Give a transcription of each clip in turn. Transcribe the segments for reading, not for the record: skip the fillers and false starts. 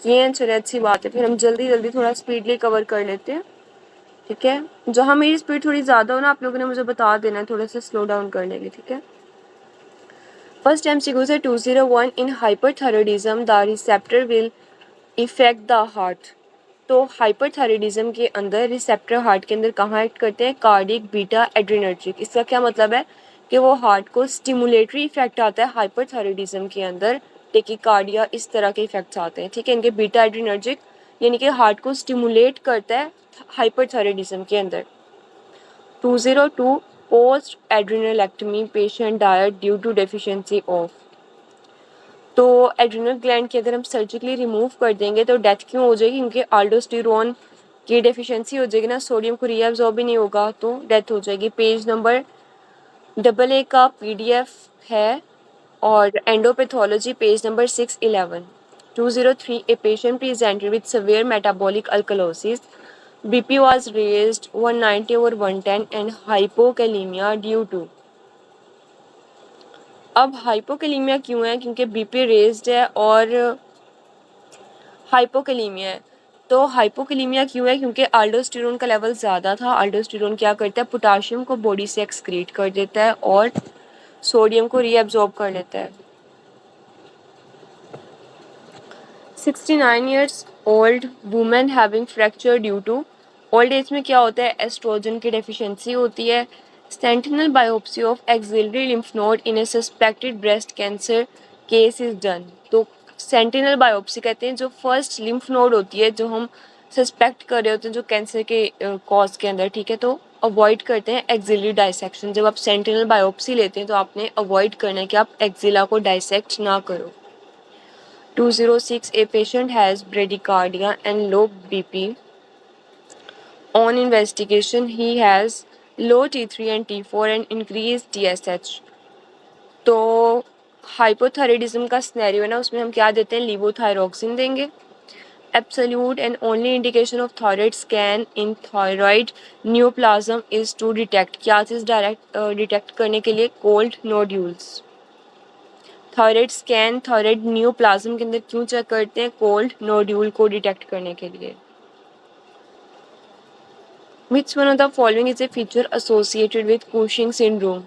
किए हैं, चले अच्छी बात है। फिर हम जल्दी जल्दी थोड़ा स्पीडली कवर कर लेते हैं, ठीक है। जहाँ मेरी स्पीड थोड़ी ज़्यादा हो ना, आप लोगों ने मुझे बता देना है, थोड़ा सा स्लो डाउन कर लेंगे, ठीक है। फर्स्ट MCQ से 201 in hyperthyroidism the receptor will effect the heart. तो हाइपरथायराइडिज्म के अंदर रिसेप्टर हार्ट के अंदर कहाँ एक्ट करते हैं? Cardiac, beta adrenergic. इसका क्या मतलब है कि वो हार्ट को स्टिमुलेटरी इफेक्ट आता है हाइपरथायराइडिज्म के अंदर, टेकिकार्डिया, इस तरह के इफेक्ट्स आते हैं, ठीक है। इनके बीटा एड्रेनर्जिक यानी कि हार्ट को स्टिमुलेट करता है हाइपरथायराइडिज्म के अंदर। 202 post adrenalectomy patient diet due to deficiency of. तो एड्रिनल ग्लैंड की अगर हम सर्जिकली रिमूव कर देंगे तो डेथ क्यों हो जाएगी? क्योंकि आल्डोस्टेरोन की डेफिशिएंसी हो जाएगी ना, सोडियम को रीअब्सॉर्ब भी नहीं होगा तो डेथ हो जाएगी। पेज नंबर AA का PDF है और endopathology page number 611। 203 a patient presented with severe metabolic alkalosis, BP was raised 190 over 110 and hypokalemia due to। अब हाइपोकैलेमिया क्यों है? क्योंकि BP रेज्ड है और हाइपोकैलेमिया है। तो हाइपोकैलेमिया क्यों है? क्योंकि आल्डोस्टेरोन का लेवल ज़्यादा था। आल्डोस्टेरोन क्या करता है? पोटाशियम को बॉडी से एक्सक्रीट कर देता है और सोडियम को रीअब्सॉर्ब कर लेता है। 69 years old women having fracture due to. Old age में क्या होता है? एस्ट्रोजन की डेफिशिएंसी होती है। Sentinel biopsy of axillary lymph node in a suspected breast cancer case is done. तो सेंटिनल बायोप्सी कहते हैं जो फर्स्ट लिम्फ नोड होती है जो हम सस्पेक्ट कर रहे होते हैं जो कैंसर के कॉज के अंदर, ठीक है। तो अवॉइड करते हैं एक्सिलरी डाइसेक्शन। जब आप सेंटिनल बायोप्सी लेते हैं तो आपने अवॉइड करना है कि आप एक्सिला को डाइसेक्ट ना करो। 206 a patient has bradycardia and low BP. On investigation he has low T3 and T4 and increased TSH. तो हाइपोथायराइडिज्म का सिनेरियो है ना, उसमें हम क्या देते हैं? लीवोथायरोक्सिन देंगे। Absolute and only indication of thyroid scan in thyroid neoplasm is to detect. क्या चीज़ डायरेक्ट डिटेक्ट करने के लिए? Cold nodules. Thyroid scan thyroid neoplasm के अंदर क्यों चेक करते हैं? कोल्ड नोड्यूल को डिटेक्ट करने के लिए। Which one of the following is a feature associated with Cushing syndrome?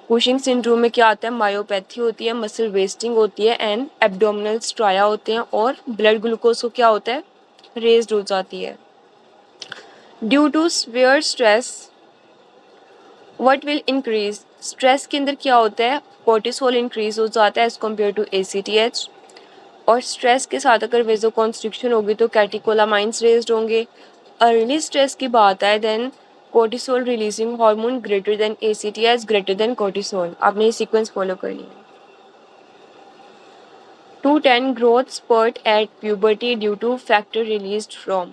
Cushing syndrome में क्या आता है? मायोपैथी होती है, मसल वेस्टिंग होती है एंड एब्डोमिनल स्ट्राया होते हैं और ब्लड ग्लूकोज को क्या होता है? रेज्ड हो जाती है। Due to severe stress what will increase? Stress के अंदर क्या होता है? कोर्टिसोल इंक्रीज हो जाता है एज कम्पेयर टू ACTH। और स्ट्रेस के साथ अगर वेजोकॉन्स्ट्रिक्शन होगी तो कैटिकोलामाइंस रेज्ड होंगे। अर्ली स्ट्रेस की बात आए then cortisol releasing hormone greater than ACTH greater than cortisol. आपने ये सीक्वेंस फॉलो करनी है। 210 growth spurt at puberty due to factor released from.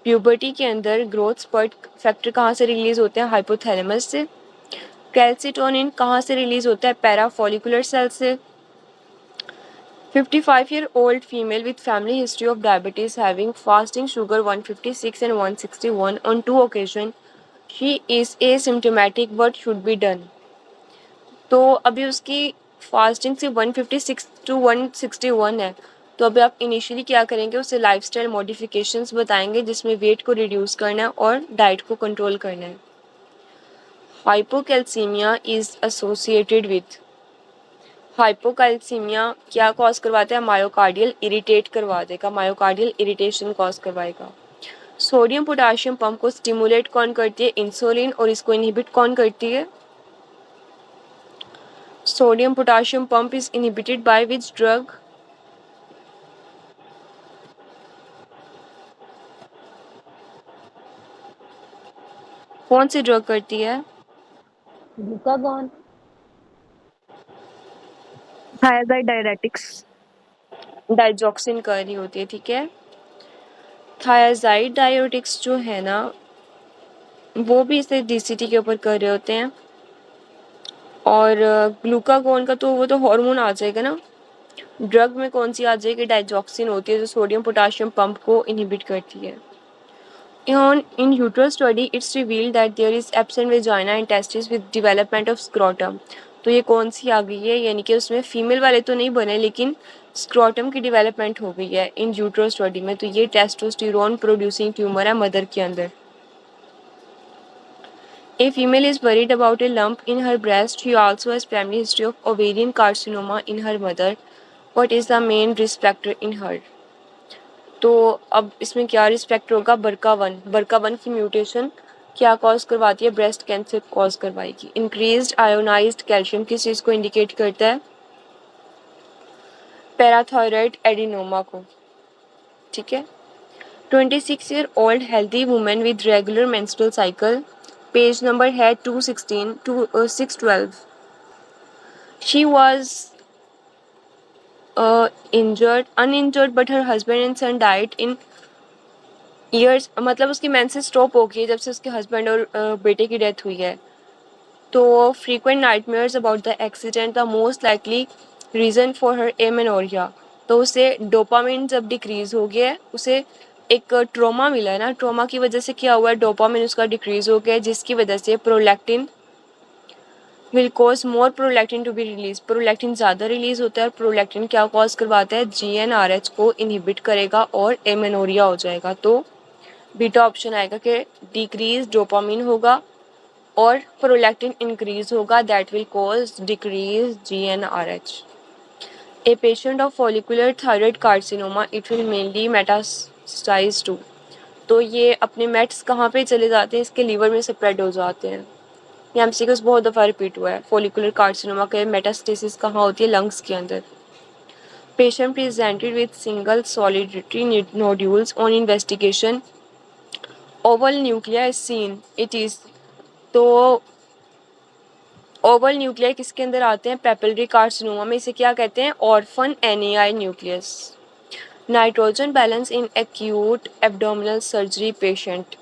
Puberty के अंदर ग्रोथ स्पर्ट फैक्टर कहाँ से रिलीज होते हैं? हाइपोथैलेमस से। कैल्सिटोनिन कहाँ से रिलीज होता है? पैराफोलिकुलर सेल से। 55-year-old female with family history of diabetes having fasting sugar 156 and 161 on 2 occasions. She is asymptomatic. What should be done? तो अभी उसकी फास्टिंग से 156 to 161 है, तो अभी आप इनिशियली क्या करेंगे? उसे लाइफस्टाइल मॉडिफिकेशंस बताएंगे जिसमें वेट को रिड्यूस करना है और डाइट को कंट्रोल करना है। Hypocalcaemia is associated with. Hypocalcaemia क्या कॉज करवाता है? मायोकार्डियल इरिटेट करवा देगा, मायोकार्डियल इरिटेशन कॉज करवाएगा। सोडियम पोटाशियम पंप को स्टिमुलेट कौन करती है? इंसुलिन। और इसको इनहिबिट कौन करती है? Sodium potassium pump is inhibited by which drug? कौन सी ड्रग करती है? ग्लूकागॉन। Thyroid diuretics. डाइजॉक्सिन कर रही होती है, ठीक है। थायाजाइड डायोटिक्स जो है ना वो भी इसे DCT के ऊपर कर रहे होते हैं। और ग्लूकागॉन का तो वो तो हार्मोन आ जाएगा ना। ड्रग में कौन सी आ जाएगी? डाइजॉक्सिन होती है जो सोडियम पोटाशियम पंप को इनहिबिट करती है। In utero study, it's revealed that there is absent vagina and testes with development of scrotum. तो ये कौन सी आ गई है? यानी कि उसमें फीमेल वाले तो नहीं बने लेकिन स्क्रोटम की डेवलपमेंट हो गई है इन यूट्रो स्टडी में, तो ये टेस्टोस्टेरोन प्रोड्यूसिंग ट्यूमर है मदर के अंदर। A female is worried about a lump in her breast. She also has family history of ovarian carcinoma in her mother. What is the main risk factor in her? तो अब इसमें क्या risk factor होगा? बरका one की mutation क्या cause करवाती है? ब्रेस्ट कैंसर कॉज करवाएगी। इंक्रीज्ड आयोनाइज्ड कैल्शियम किस चीज़ को इंडिकेट करता है? पैराथायरॉयड एडिनोमा को। ठीक है। 26-year-old healthy woman with regular menstrual cycle, page number है 216 to 612. She was uninjured but her husband and son died in years. मतलब उसकी मेंसेस स्टॉप हो गई जब से उसके हस्बैंड और बेटे की डेथ हुई है। तो frequent nightmares about the accident, the most likely reason for her amenorrhea. तो उसे डोपामिन जब डिक्रीज हो गया है, उसे एक ट्रॉमा मिला है ना, ट्रॉमा की वजह से क्या हुआ है? डोपामिन उसका डिक्रीज हो गया है, जिसकी वजह से prolactin will cause more prolactin to be release. Prolactin ज़्यादा रिलीज होता है और प्रोलैक्टिन क्या कॉज करवाता है? GnRH को इनहिबिट करेगा और एमेनोरिया हो जाएगा। तो बीटा ऑप्शन आएगा कि डिक्रीज डोपामिन होगा और प्रोलैक्टिन इंक्रीज होगा, that will cause decrease GnRH। A patient of follicular thyroid carcinoma, it will mainly metastasize to। तो ये अपने मेट्स कहाँ पे चले जाते हैं? इसके लीवर में स्प्रेड हो जाते हैं। ये एमसीक्यूज बहुत दफ़ा रिपीट हुआ है। फॉलिकुलर कार्सिनोमा के मेटास्टेसिस कहाँ होती है? लंग्स के अंदर। Patient presented with single solitary nodules on investigation, oval nuclei is seen, it is. तो ओवल न्यूक्लिया किसके अंदर आते हैं? पेपिलरी कार्सिनोमा में। इसे क्या कहते हैं? Orphan NAI nucleus. Nitrogen balance in acute abdominal surgery patient,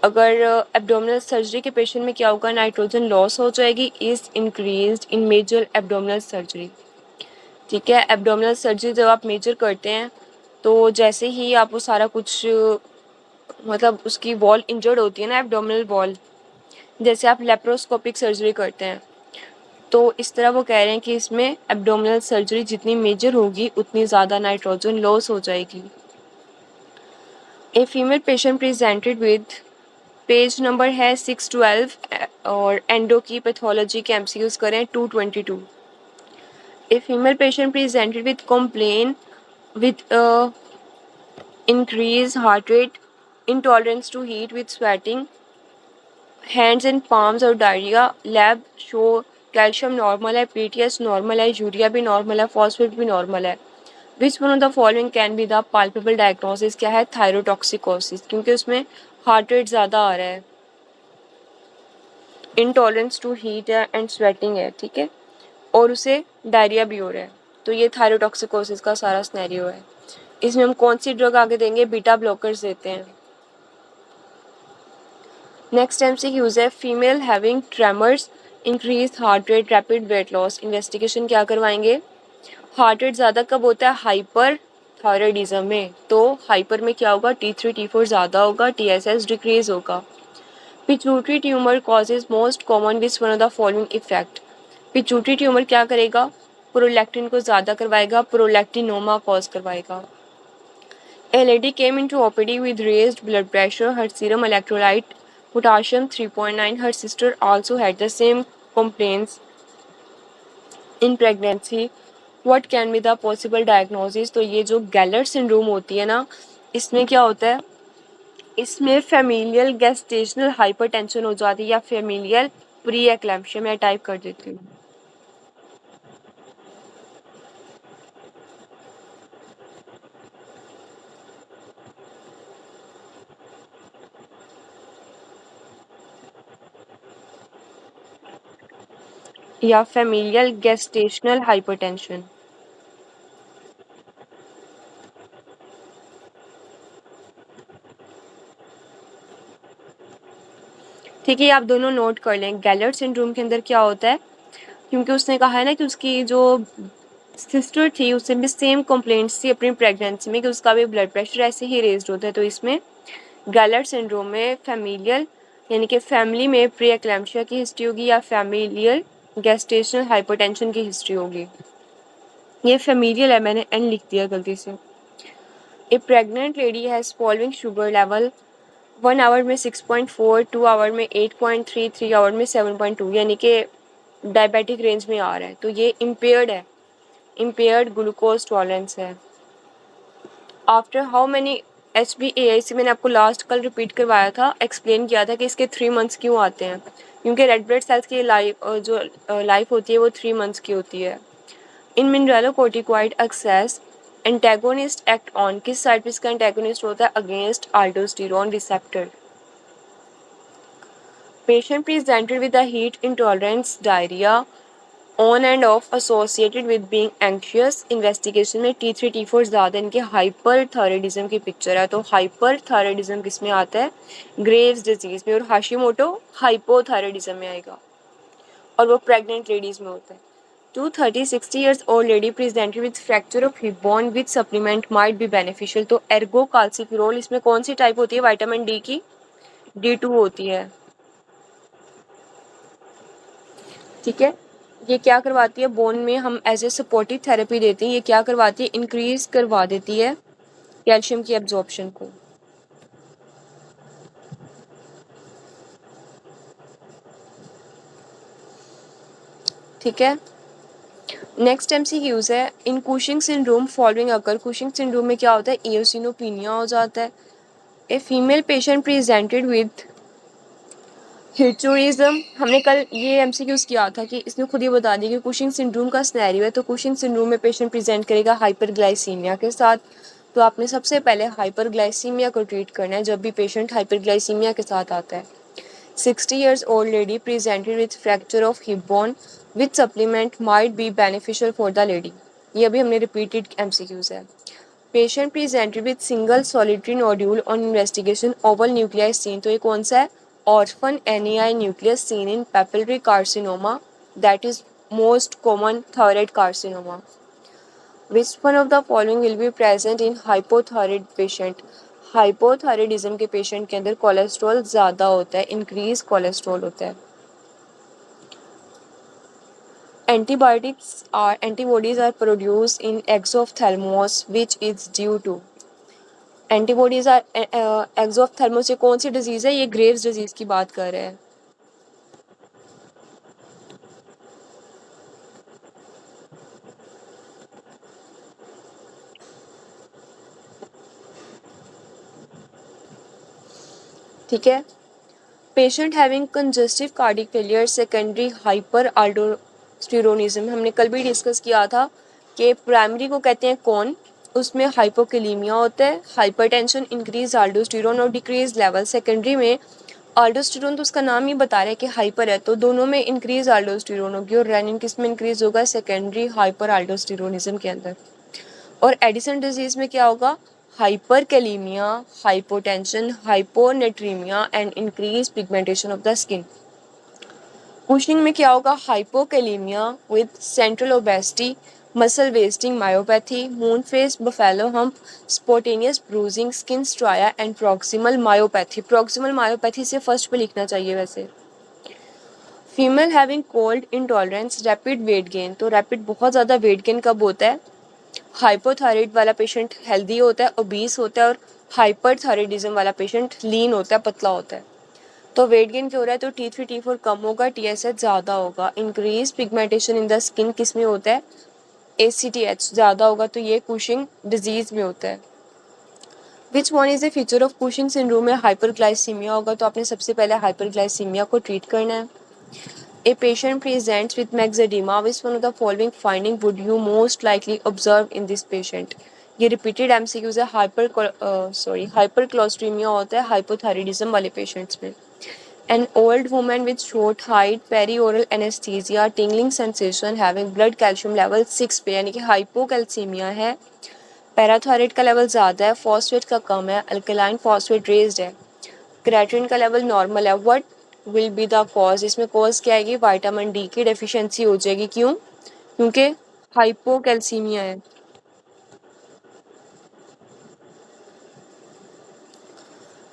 अगर एब्डोमिनल सर्जरी के पेशेंट में क्या होगा? नाइट्रोजन लॉस हो जाएगी, is increased in major abdominal surgery. ठीक है। एब्डोमिनल सर्जरी जब आप मेजर करते हैं तो जैसे ही आप वो सारा कुछ मतलब उसकी वॉल इंजर्ड होती है ना, एब्डोमिनल वॉल, जैसे आप लेप्रोस्कोपिक सर्जरी करते हैं, तो इस तरह वो कह रहे हैं कि इसमें एब्डोमिनल सर्जरी जितनी मेजर होगी उतनी ज़्यादा नाइट्रोजन लॉस हो जाएगी। ए female patient presented with, page number है 612 और एंडो की पैथोलॉजी के MCQs करें 222। A female patient presented with complain with increase heart rate, intolerance to heat with sweating, hands and palms और diarrhoea, lab show calcium normal है, PTS normal है, urea भी normal है, फॉस्फेट भी normal है। Which one of the following can be the palpable diagnosis? क्या है? Thyrotoxicosis, क्योंकि उसमें हार्ट रेट ज़्यादा आ रहा है, इंटॉलरेंस टू हीट है एंड स्वेटिंग है। ठीक है। और उसे डायरिया भी हो रहा है, तो ये थायरोटॉक्सिकोसिस का सारा सिनेरियो है। इसमें हम कौन सी ड्रग आगे देंगे? बीटा ब्लॉकर्स देते हैं। नेक्स्ट MCQ है female having tremors, increase heart rate, rapid weight loss. Investigation क्या करवाएंगे? हार्ट रेट ज़्यादा कब होता है? हाइपर थायरॉयडिज्म में। तो हाइपर में क्या होगा? T3 T4 ज़्यादा होगा, TSS डिक्रीज होगा। Pituitary tumour causes most common which one of the following effect? Pituitary tumour क्या करेगा? प्रोलैक्टिन को ज़्यादा करवाएगा, प्रोलैक्टिनोमा कॉज करवाएगा। A lady came into OPD with raised blood pressure, her serum electrolyte potassium 3.9. Her sister also had the same complaints in pregnancy. What can be the possible diagnosis? तो ये जो गैलर syndrome होती है ना, इसमें क्या होता है? इसमें फैमिलियल गेस्टेशनल हाइपरटेंशन हो जाती है या फैमिलियल प्री एक्लैम्पशिया। मैं टाइप कर देती हूँ। या फैमिलियल गेस्टेशनल हाइपरटेंशन। ठीक है, आप दोनों नोट कर लें। गैलर सिंड्रोम के अंदर क्या होता है? क्योंकि उसने कहा है ना कि उसकी जो सिस्टर थी उससे भी सेम कंप्लेंट्स थी अपनी प्रेगनेंसी में कि उसका भी ब्लड प्रेशर ऐसे ही रेज्ड होता है। तो इसमें गैलर सिंड्रोम में फैमिलियल यानी कि फैमिली में प्री एक्लैम्पशिया की हिस्ट्री होगी या फैमिलियल गेस्टेशनल हाइपरटेंशन की हिस्ट्री होगी। ये फेमिलियल है, मैंने एन लिख दिया गलती से। A pregnant lady has following sugar level 1 hour में 6.4, 2 आवर में 8.3, 3 आवर में 7.2, यानी कि डायबिटिक रेंज में आ रहा है, तो ये इम्पेयर्ड है, इम्पेयर्ड ग्लूकोज टॉलरेंस है। आफ्टर हाउ मैनी HbA1c से मैंने आपको लास्ट कल रिपीट करवाया था, एक्सप्लेन किया था कि इसके 3 मंथ्स क्यों आते हैं, क्योंकि रेड ब्लड सेल्स की लाइफ होती है वो 3 मंथ्स की होती है। इन मिनरलोकोर्टिकॉइड एक्सेस एंटेगोनिस्ट एक्ट ऑन, किस साइड पे इसका एंटेगोनिस्ट होता है, against aldosterone receptor. Patient presented with a heat intolerance, diarrhoea on end of associated with being anxious. Investigation में T3 T4 ज़्यादा, इनके हाइपर थायराइडिज्म की पिक्चर है, तो हाइपर थायराइडिज्म किस में आता है, ग्रेव्स डिजीज में, और हाशिमोटो हाइपोथायराइडिज्म में आएगा, और वो प्रेग्नेंट लेडीज में होता है। 230-60 years old lady presented with fracture of hip bone with supplement might be beneficial। तो एर्गो काल्सिफिरोल, इसमें कौन सी टाइप होती है विटामिन डी की, D2 होती है, ठीक है। ये क्या करवाती है, बोन में हम एज ए सपोर्टिव थेरेपी देते हैं, ये क्या करवाती है, इंक्रीज करवा देती है कैल्शियम की एब्जॉर्प्शन को। ठीक है, नेक्स्ट MCQs है, in Cushing syndrome following occur. Cushing syndrome में क्या होता है, इओसिनोपिनिया हो जाता है। A female patient presented with hirsutism, हमने कल ये MCQs किया था कि इसने खुद ही बता दिया कि कुशिंग सिंड्रोम का सिनेरियो है, तो कुशिंग सिंड्रोम में पेशेंट प्रेजेंट करेगा हाइपरग्लाइसीमिया के साथ। तो आपने सबसे पहले हाइपरग्लाइसीमिया को ट्रीट करना है जब भी पेशेंट हाइपरग्लाइसीमिया के साथ आता है। 60 years old lady presented with fracture of hip bone with supplement might be beneficial for the lady। ये अभी हमने रिपीटेड MCQs है। Patient presented with single solitary nodule on investigation oval nuclei seen, तो ये कौन सा है, orphan Annie nucleus seen in papillary carcinoma, that is most common thyroid carcinoma. Which one of the following will be present in hypothyroid patient. Hypothyroidism के patient के अंदर cholesterol ज़्यादा होता है, इंक्रीज कोलेस्ट्रॉल होता है। Antibodies are produced in exophthalmos which is due to। Antibodies are exophthalmos, ये कौन सी डिजीज़ है, ये ग्रेव्स डिजीज़ की बात कर रहे हैं। ठीक है, patient having congestive cardiac failure secondary hyper aldosteronism, हमने कल भी डिस्कस किया था कि प्राइमरी को कहते हैं कौन, उसमें हाइपोकैलेमिया होता है, हाइपरटेंशन, इंक्रीज आल्डोस्टेरोन और डिक्रीज लेवल। सेकेंडरी में आल्डोस्टेरोन तो उसका नाम ही बता रहा है कि हाइपर है, तो दोनों में इंक्रीज आल्डोस्टेरोन होगी, और रेनिन किस में इंक्रीज होगा, सेकेंडरी हाइपर आल्डोस्टेरोनिज्म के अंदर। और एडिसन डिजीज में क्या होगा, hyperkalaemia, hypotension, hyponatraemia and increase pigmentation of the skin. Cushing में क्या होगा, hypokalaemia with central obesity, muscle wasting, myopathy, moon face, buffalo hump, spontaneous bruising, skin striae and proximal myopathy. Proximal myopathy से first पे लिखना चाहिए वैसे। Female having cold intolerance, rapid weight gain, तो rapid बहुत ज़्यादा वेट गेन कब होता है, हाइपोथायराइड वाला पेशेंट हेल्दी होता है, ओबीस होता है, और हाइपरथायराइडिज्म वाला पेशेंट लीन होता है, पतला होता है। तो वेट गेन क्यों हो रहा है, तो T3 T4 कम होगा, TSH ज़्यादा होगा। Increase pigmentation in the skin किस में होता है, ACTH ज़्यादा होगा, तो ये कुशिंग डिजीज़ में होता है। Which one is a feature of Cushing syndrome में हाइपरग्लाइसीमिया होगा, तो आपने सबसे पहले हाइपरग्लाइसीमिया को ट्रीट करना है। A patient presents with myxedema, which one of the following finding would you most likely observe in this patient? ये रिपीटेड MCQs है, हाइपरक्लोस्ट्रीमिया होता है हाइपोथायराइडिज्म वाले पेशेंट्स में। An old woman with short height, perioral anesthesia, tingling sensation, having blood calcium level 6 पे, यानी कि hypocalcaemia है, पैराथायराइड का लेवल ज़्यादा है, फॉस्फेट का कम है, अल्कलाइन फॉस्फेट रेज्ड है, क्रेटिन का लेवल नॉर्मल है। What will be the cause, इसमें कॉज क्या आएगी, विटामिन डी की डेफिशिएंसी हो जाएगी। क्यों, क्योंकि हाइपोकैल्सीमिया है।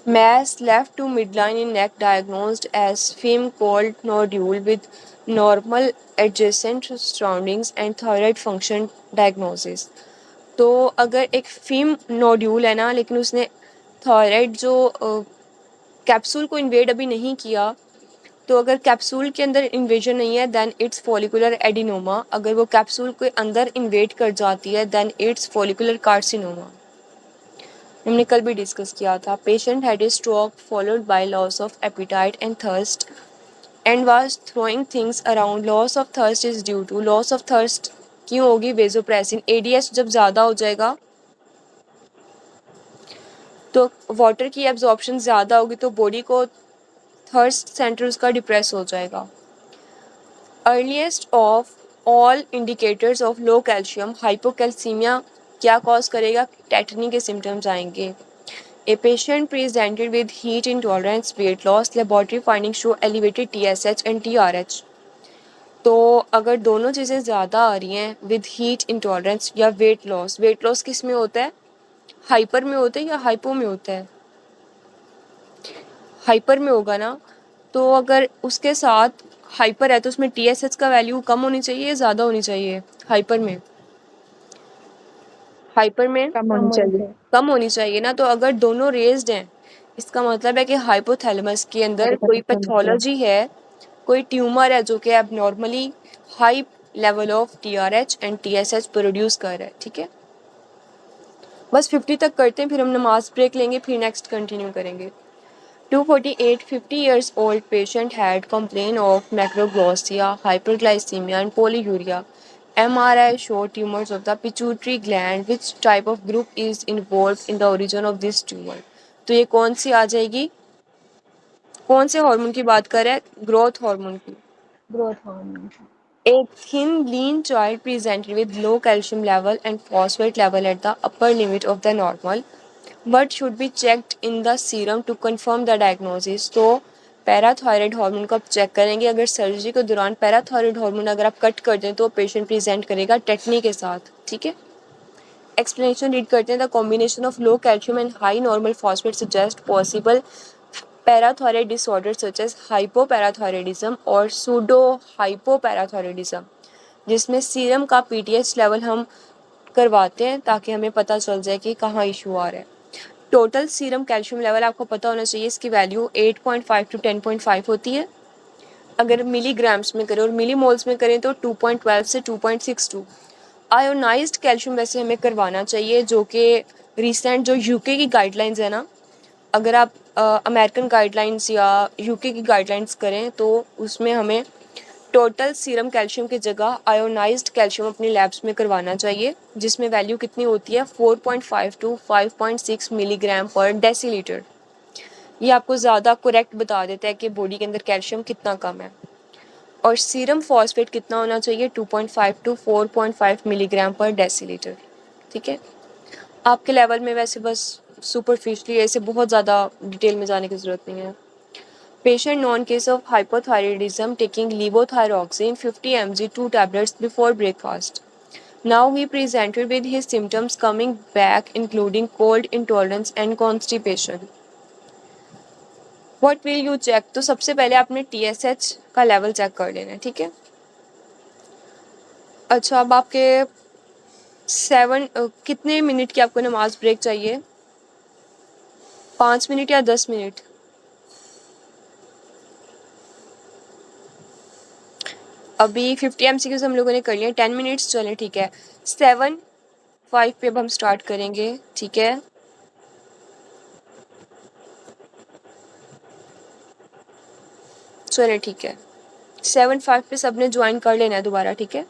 Mass left to midline in neck diagnosed as film called nodule with normal adjacent surroundings and thyroid function diagnosis. तो अगर एक फीम नोड्यूल है ना, लेकिन उसने थायराइड जो कैप्सूल को इन्वेड अभी नहीं किया, तो अगर कैप्सूल के अंदर इन्वेजन नहीं है देन इट्स फॉलिकुलर एडिनोमा। अगर वो कैप्सूल के अंदर इन्वेड कर जाती है देन इट्स फॉलिकुलर कार्सिनोमा। हमने कल भी डिस्कस किया था। Patient had a stroke followed by loss of appetite and thirst and was throwing things around. Loss of thirst is due to, loss of thirst क्यों होगी? वेजोप्रेसिन। एडीएस जब ज़्यादा हो जाएगा तो वाटर की एब्जॉर्प्शन ज़्यादा होगी तो बॉडी को थर्स्ट सेंटर उसका डिप्रेस हो जाएगा। Earliest of all indicators of low calcium hypocalcaemia क्या कॉज करेगा? टेटनी के सिम्टम्स आएंगे। ए patient presented with heat intolerance, weight loss, laboratory finding show elevated TSH and TRH। तो अगर दोनों चीज़ें ज़्यादा आ रही हैं विद हीट इंटॉलरेंस या वेट लॉस, वेट लॉस किस में होता है? हाइपर में होता है या हाइपो में होता है? हाइपर में होगा ना। तो अगर उसके साथ हाइपर है तो उसमें TSH का वैल्यू कम होनी चाहिए या ज़्यादा होनी चाहिए? हाइपर में, हाइपर में कम कम होनी होनी चाहिए। चाहिए। कम होनी चाहिए ना। तो अगर दोनों रेज्ड हैं इसका मतलब है कि हाइपोथैलेमस के अंदर कोई पैथोलॉजी है, कोई ट्यूमर है जो कि abnormally high level of TRH and TSH produce कर रहा है। ठीक है, बस 50 तक करते हैं, फिर हम नमाज ब्रेक लेंगे, फिर नेक्स्ट कंटिन्यू करेंगे। 248 50 years old patient had complaint of macroglossia, hyperglycemia and polyuria. MRI showed tumors of the pituitary gland. Which type of group is involved in the origin of this tumor? तो ये कौन सी आ जाएगी? कौन से hormone की बात कर रहा है? ग्रोथ हार्मोन की। Growth hormone. A thin, lean child presented with low calcium level and phosphate level at the upper limit of the normal. What should be checked in the serum to confirm the diagnosis? तो parathyroid hormone को आप check करेंगे। अगर surgery के दौरान parathyroid hormone अगर आप cut कर दें तो पेशेंट प्रेजेंट करेगा टेटनी के साथ। ठीक है, एक्सप्लेनेशन रीड करते हैं। The combination of low calcium and high normal phosphate suggest possible parathyroid disorder such as hypoparathyroidism और सूडो हाइपोपैराथायराइडिज्म, जिसमें सीरम का PTH लेवल हम करवाते हैं ताकि हमें पता चल जाए कि कहाँ इशू आ रहा है। टोटल सीरम कैल्शियम लेवल आपको पता होना चाहिए, इसकी वैल्यू 8.5 to 10.5 होती है। अगर मिलीग्राम्स में करें और मिलीमोल्स में करें तो 2.12 से 2.62। आयोनाइज्ड कैल्शियम वैसे हमें करवाना चाहिए, जो कि रिसेंट जो यूके की गाइडलाइंस है ना, अगर आप अमेरिकन गाइडलाइंस या यूके की गाइडलाइंस करें तो उसमें हमें टोटल सीरम कैल्शियम की जगह आयोनाइज्ड कैल्शियम अपनी लैब्स में करवाना चाहिए, जिसमें वैल्यू कितनी होती है? 4.5 to 5.6 मिलीग्राम पर डेसीलीटर। ये आपको ज़्यादा करेक्ट बता देता है कि बॉडी के अंदर कैल्शियम कितना कम है। और सीरम फॉस्फेट कितना होना चाहिए? 2.5 to 4.5 मिलीग्राम पर डेसीलीटर। ठीक है, आपके लेवल में वैसे बस सुपरफिशली ऐसे बहुत ज़्यादा डिटेल में जाने की ज़रूरत नहीं है। Patient known case of hypothyroidism taking levothyroxine 50 mg 2 tablets before breakfast. Now he presented with his symptoms coming back including cold intolerance and constipation. What will you check? तो सबसे पहले आपने TSH का लेवल चेक कर लेना है। ठीक है, अच्छा अब आपके कितने मिनट की आपको नमाज ब्रेक चाहिए? 5 मिनट या 10 मिनट? अभी 50 MCQs हम लोगों ने कर लिए, 10 मिनट्स चलें। ठीक है, 7:05 पे अब हम स्टार्ट करेंगे। ठीक है, चलें ठीक है, 7:05 पे सबने ज्वाइन कर लेना है दोबारा। ठीक है,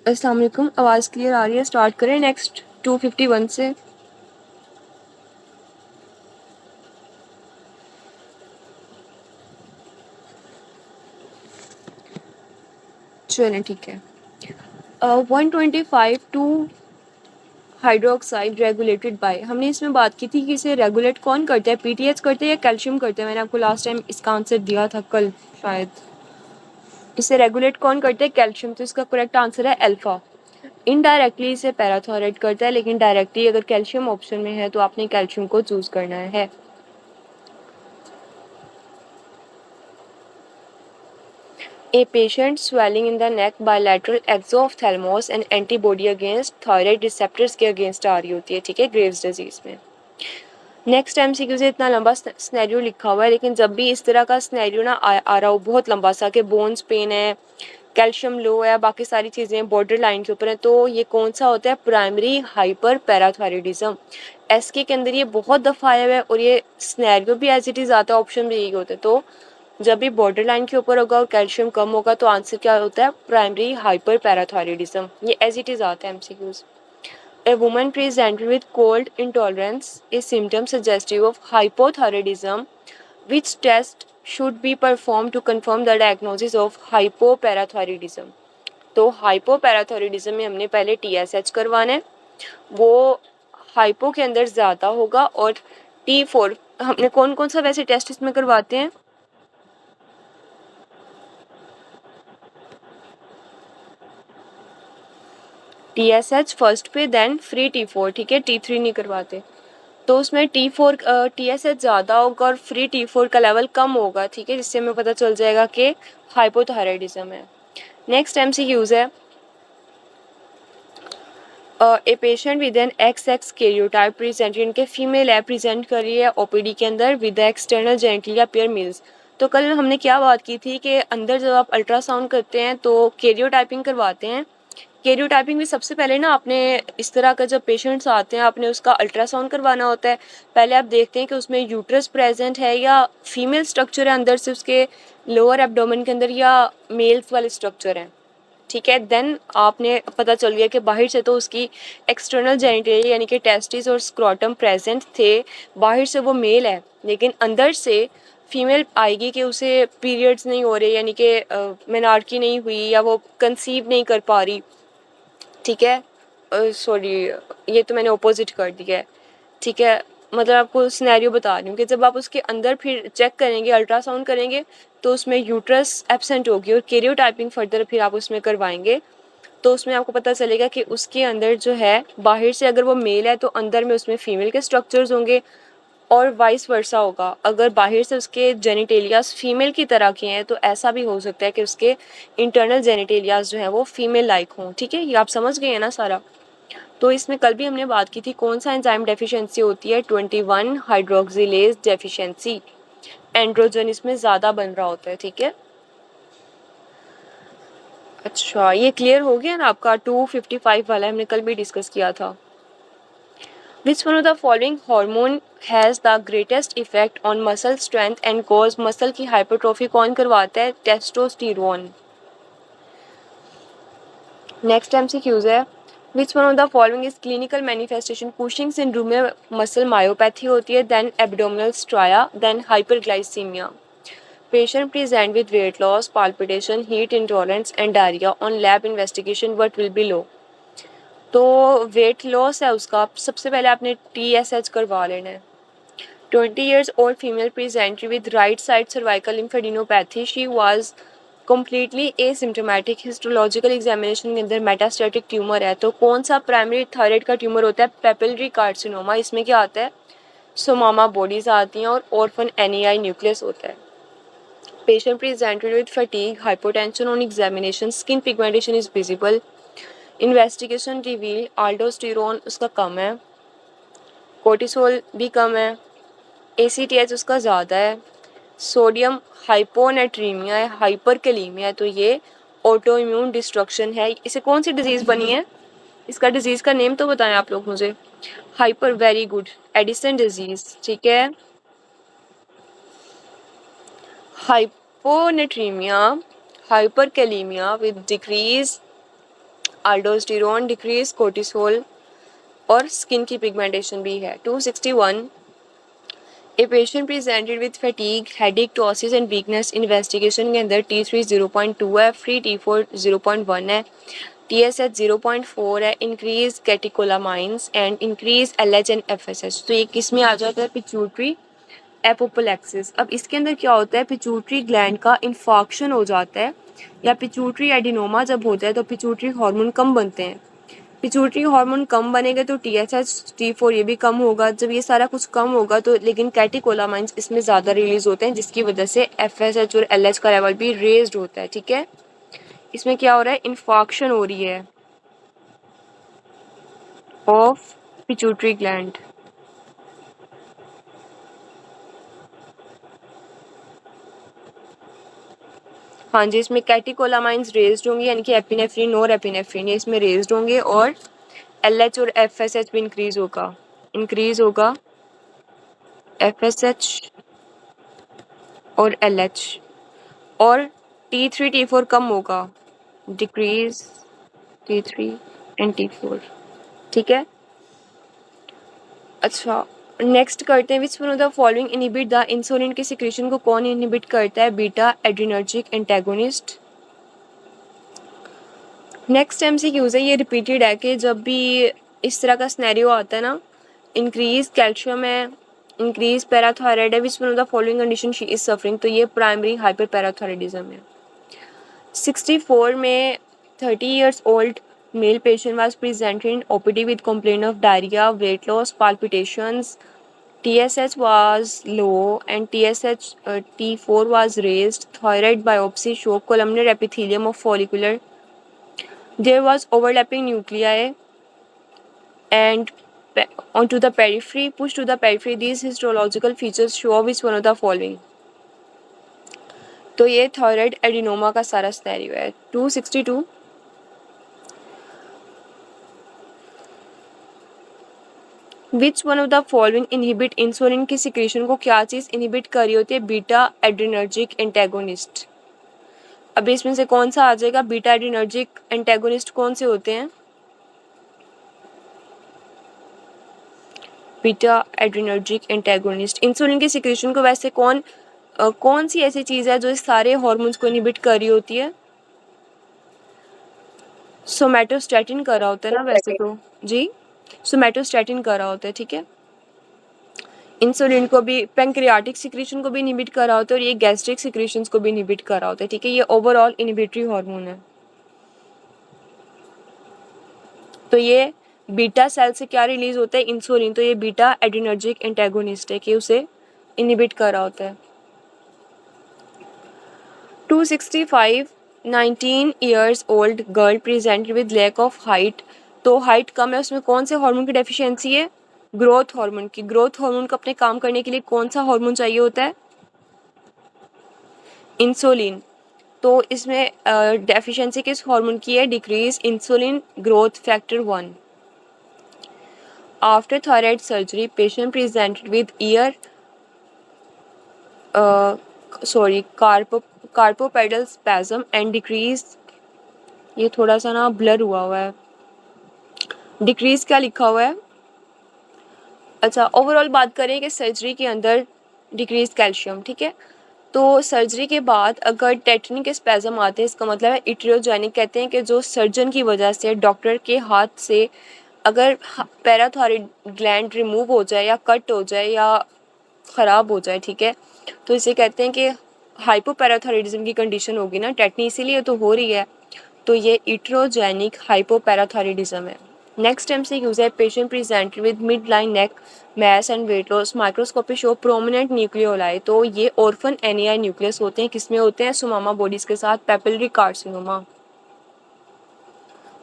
अस्सलाम वालेकुम, आवाज़ क्लियर आ रही है? स्टार्ट करें नेक्स्ट 251 से। चलें ठीक है। 125 टू हाइड्रोक्साइड रेगुलेटेड बाय, हमने इसमें बात की थी कि इसे रेगुलेट कौन करता है, पीटीएच करते हैं या कैल्शियम करते हैं? मैंने आपको लास्ट टाइम इसका आंसर दिया था कल शायद। इसे रेगुलेट कौन करते हैं? कैल्शियम। तो इसका करेक्ट आंसर है अल्फा। इनडायरेक्टली इसे पैराथायराइड करता है, लेकिन डायरेक्टली अगर कैल्शियम ऑप्शन में है तो आपने कैल्शियम को चूज करना है। A patient swelling in the neck, bilateral exophthalmos and antibody against thyroid receptors के अगेंस्ट आ रही होती है, ठीक है, ग्रेव्स डिजीज में। नेक्स्ट एमसीक्यू से इतना लंबा स्नैरियो लिखा हुआ है, लेकिन जब भी इस तरह का स्नैरियो ना आ रहा हो बहुत लंबा सा कि बोन्स पेन है, कैल्शियम लो है, बाकी सारी चीज़ें बॉर्डर लाइन के ऊपर है, तो ये कौन सा होता है? Primary hyper parathyroidism. एसके के अंदर ये बहुत दफ़ा आया हुआ है और ये स्नैरियो भी एज इट इज़ आता है, ऑप्शन भी यही होता है। तो जब भी बॉर्डर लाइन के ऊपर होगा और कैल्शियम कम होगा तो आंसर क्या होता है? Primary hyper parathyroidism. ये एज इट इज़ आता है MCQs. A woman presented with cold intolerance is symptom suggestive of hypothyroidism. Which test should be performed to confirm the diagnosis of hypoparathyroidism? तो hypoparathyroidism में हमने पहले TSH करवाना है, वो हाइपो के अंदर ज़्यादा होगा, और T4 हमने कौन कौन सा वैसे टेस्ट इसमें करवाते हैं? TSH फर्स्ट पे, देन फ्री T4, ठीक है, T3 नहीं करवाते। तो उसमें T4 TSH ज़्यादा होगा और फ्री T4 का लेवल कम होगा, ठीक है, जिससे हमें पता चल जाएगा कि हाइपोथायराइडिज्म है। नेक्स्ट एमसीक्यूज है, a patient with an XX karyotype present, इनके फीमेल है, प्रेजेंट कर रही है ओपीडी के अंदर with external genitalia pair mills. तो कल हमने क्या बात की थी कि अंदर जब आप अल्ट्रासाउंड करते हैं तो कैरियोटाइपिंग करवाते हैं। कैरियोटाइपिंग में सबसे पहले ना आपने इस तरह का जब पेशेंट्स आते हैं आपने उसका अल्ट्रासाउंड करवाना होता है। पहले आप देखते हैं कि उसमें यूट्रस प्रेजेंट है या फीमेल स्ट्रक्चर है अंदर से उसके लोअर एब्डोमेन के अंदर, या मेल्स वाले स्ट्रक्चर हैं, ठीक है। देन आपने पता चल गया कि बाहर से तो उसकी एक्सटर्नल जेनिटलिया यानी कि टेस्टिस और स्क्रोटम प्रेजेंट थे, बाहर से वो मेल है, लेकिन अंदर से फीमेल आएगी कि उसे पीरियड्स नहीं हो रहे, यानी कि मेनार्की नहीं हुई या वो कंसीव नहीं कर पा रही, ठीक है। सॉरी, ये तो मैंने ऑपोजिट कर दिया है, ठीक है। मतलब आपको सिनेरियो बता रही हूँ कि जब आप उसके अंदर फिर चेक करेंगे, अल्ट्रासाउंड करेंगे, तो उसमें यूट्रस एब्सेंट होगी और कैरियोटाइपिंग फर्दर फिर आप उसमें करवाएंगे, तो उसमें आपको पता चलेगा कि उसके अंदर जो है बाहर से अगर वो मेल है तो अंदर में उसमें फीमेल के स्ट्रक्चर्स होंगे, और वाइस वर्सा होगा। अगर बाहर से उसके जेनिटेलियाज फीमेल की तरह के हैं तो ऐसा भी हो सकता है कि उसके इंटरनल जेनिटेलियाज जो हैं वो फीमेल लाइक हों, ठीक है। ये आप समझ गए हैं ना सारा? तो इसमें कल भी हमने बात की थी कौन सा एंजाइम डेफिशिएंसी होती है? 21 हाइड्रोक्सिलेज डेफिशिएंसी। एंड्रोजन इसमें ज़्यादा बन रहा होता है, ठीक है। अच्छा, ये क्लियर हो गया ना आपका? 255 वाला हमने कल भी डिस्कस किया था। Which one of the following hormone has the greatest effect on muscle strength and cause muscle की hypertrophy? कौन करवाता है? टेस्टोस्टेरोन। नेक्स्ट MCQs है, Which one of the following is clinical manifestation? Cushing syndrome में muscle myopathy होती है, then abdominal stria, then hyperglycemia. Patient present with weight loss, palpitation, heat intolerance and diarrhea. On lab investigation, what will be low? तो weight loss है उसका, सबसे पहले आपने TSH करवा लेना है। 20 years old female presented with right side cervical lymphadenopathy. She was completely asymptomatic. Histological examination के अंदर मेटास्टेटिक ट्यूमर है। तो कौन सा प्राइमरी थायराइड का ट्यूमर होता है? Papillary carcinoma. इसमें क्या आता है? सोमामा बॉडीज आती हैं और ऑर्फन एनीआई न्यूक्लियस होता है। Patient presented with fatigue, hypotension on examination, skin pigmentation is visible. Investigation revealed aldosterone उसका कम है, कोर्टिसोल भी कम है, ACTH उसका ज़्यादा है, सोडियम हाइपोनेट्रीमिया है, हाइपरकैलीमिया है। तो ये ऑटो इम्यून डिस्ट्रक्शन है। इसे कौन सी डिजीज़ बनी है? इसका डिजीज़ का नेम तो बताएं आप लोग मुझे। Hyper, very good, Addison disease, ठीक है। Hyponatraemia, hyperkalaemia with decrease aldosterone decrease, cortisol और स्किन की पिगमेंटेशन भी है। 261 a patient presented with fatigue, headache, ptosis and weakness. Investigation के अंदर T3 0.2 है, फ्री T4 0.1 है, TSH 0.4 है, increase catecholamines and increase LH and FSH। तो ये किस में आ जाता है? Pituitary apoplexy. अब इसके अंदर क्या होता है? पिट्यूटरी ग्लैंड का इन्फॉक्शन हो जाता है या पिट्यूटरी एडिनोमा जब होता है तो पिट्यूटरी हार्मोन कम बनते हैं। पिट्यूटरी हार्मोन कम बनेगा तो TSH T4 ये भी कम होगा। जब ये सारा कुछ कम होगा तो लेकिन कैटिकोलामाइंस इसमें ज़्यादा रिलीज होते हैं, जिसकी वजह से FSH और LH का लेवल भी रेज्ड होता है। ठीक है, इसमें क्या हो रहा है? इन्फॉक्शन हो रही है ऑफ पिट्यूटरी ग्लैंड। हाँ जी, इसमें कैटिकोलामाइंस रेज्ड होंगे, यानी कि एपिनेफ्रिन और एपिनेफ्रिन ये इसमें रेज्ड होंगे और LH और FSH भी इंक्रीज होगा FSH और LH, और T3 T4 कम होगा, डिक्रीज T3 एंड T4। ठीक है, अच्छा नेक्स्ट करते हैं, which one of the following inhibit the insulin के सिक्रेशन को कौन इनहिबिट करता है? Beta adrenergic antagonist. Next MCQs है, ये रिपीटेड है कि जब भी इस तरह का सिनेरियो आता है ना, इंक्रीज कैल्शियम है, इंक्रीज पैराथायराइड है, which one of the following condition she is suffering, तो ये प्राइमरी हाइपर पैराथायराइडिज्म है। 64 में 30 years old male patient was presented in OPD with complaint of diarrhea, weight loss, palpitations. TSH was low and TSH T4 was raised. Thyroid biopsy showed columnar epithelium of follicular. There was overlapping nuclei and onto the periphery, pushed to the periphery. These histological features show which one of the following. तो ये thyroid adenoma का सारा scenario है। 262 विच one of the following inhibit insulin की secretion को क्या चीज़ inhibit कर रही होती है? Beta adrenergic antagonist. अब इसमें से कौन सा आ जाएगा? बीटा एड्रिनर्जिक एंटागोनिस्ट कौन से होते हैं? बीटा एड्रिनर्जिक एंटागोनिस्ट इंसुलिन की सिक्रेशन को वैसे कौन सी ऐसी चीज़ है जो इस सारे हार्मोन्स को इनहिबिट कर रही होती है? सोमैटोस्टैटिन कर रहा होता है ना वैसे तो जी, सोमैटोस्टैटिन कर रहा होता है। ठीक है, इंसुलिन को भी, पैंक्रियाटिक सिक्रेशन को भी इनहिबिट कर रहा होता है और ये गैस्ट्रिक सिक्रेशंस को भी इनहिबिट कर रहा होता है। ठीक है, ये ओवरऑल इनहिबिटरी हार्मोन है। तो ये बीटा सेल से क्या रिलीज होता है? इंसुलिन। तो ये बीटा एड्रिनर्जिक एंटागोनिस्ट है कि उसे इनहिबिट कर रहा होता है। 265 19 years old girl presented with lack of height. तो हाइट कम है, उसमें कौन से हार्मोन की डेफिशिएंसी है? ग्रोथ हार्मोन की। ग्रोथ हार्मोन को अपने काम करने के लिए कौन सा हार्मोन चाहिए होता है? इंसुलिन। तो इसमें डेफिशिएंसी किस हार्मोन की है? Decrease insulin growth factor 1। After thyroid surgery patient presented with ear carpopedal spasm and decrease, ये थोड़ा सा ना ब्लर हुआ है, डिक्रीज क्या लिखा हुआ है? अच्छा, ओवरऑल बात करें कि सर्जरी के अंदर डिक्रीज कैल्शियम। ठीक है, तो सर्जरी के बाद अगर टेटनी के स्पैज्म आते हैं, इसका मतलब है इट्रियोजेनिक। कहते हैं कि जो सर्जन की वजह से, डॉक्टर के हाथ से अगर पैराथायरॉइड ग्लैंड रिमूव हो जाए या कट हो जाए या ख़राब हो जाए, ठीक है, तो इसे कहते हैं कि हाइपोपैराथायरॉइडिज्म की कंडीशन होगी ना, टेटनी इसीलिए तो हो रही है, तो ये इट्रोजेनिक हाइपोपैराथायरॉइडिज्म है। नेक्स्ट MCQ है, patient presented with mid line neck mass and weight loss, microscopy show prominent nucleoli. तो ये ऑर्फन एनियाई न्यूक्लियस होते हैं, किसमें होते हैं? सोमामा बॉडीज के साथ, पेपिलरी कार्सिनोमा।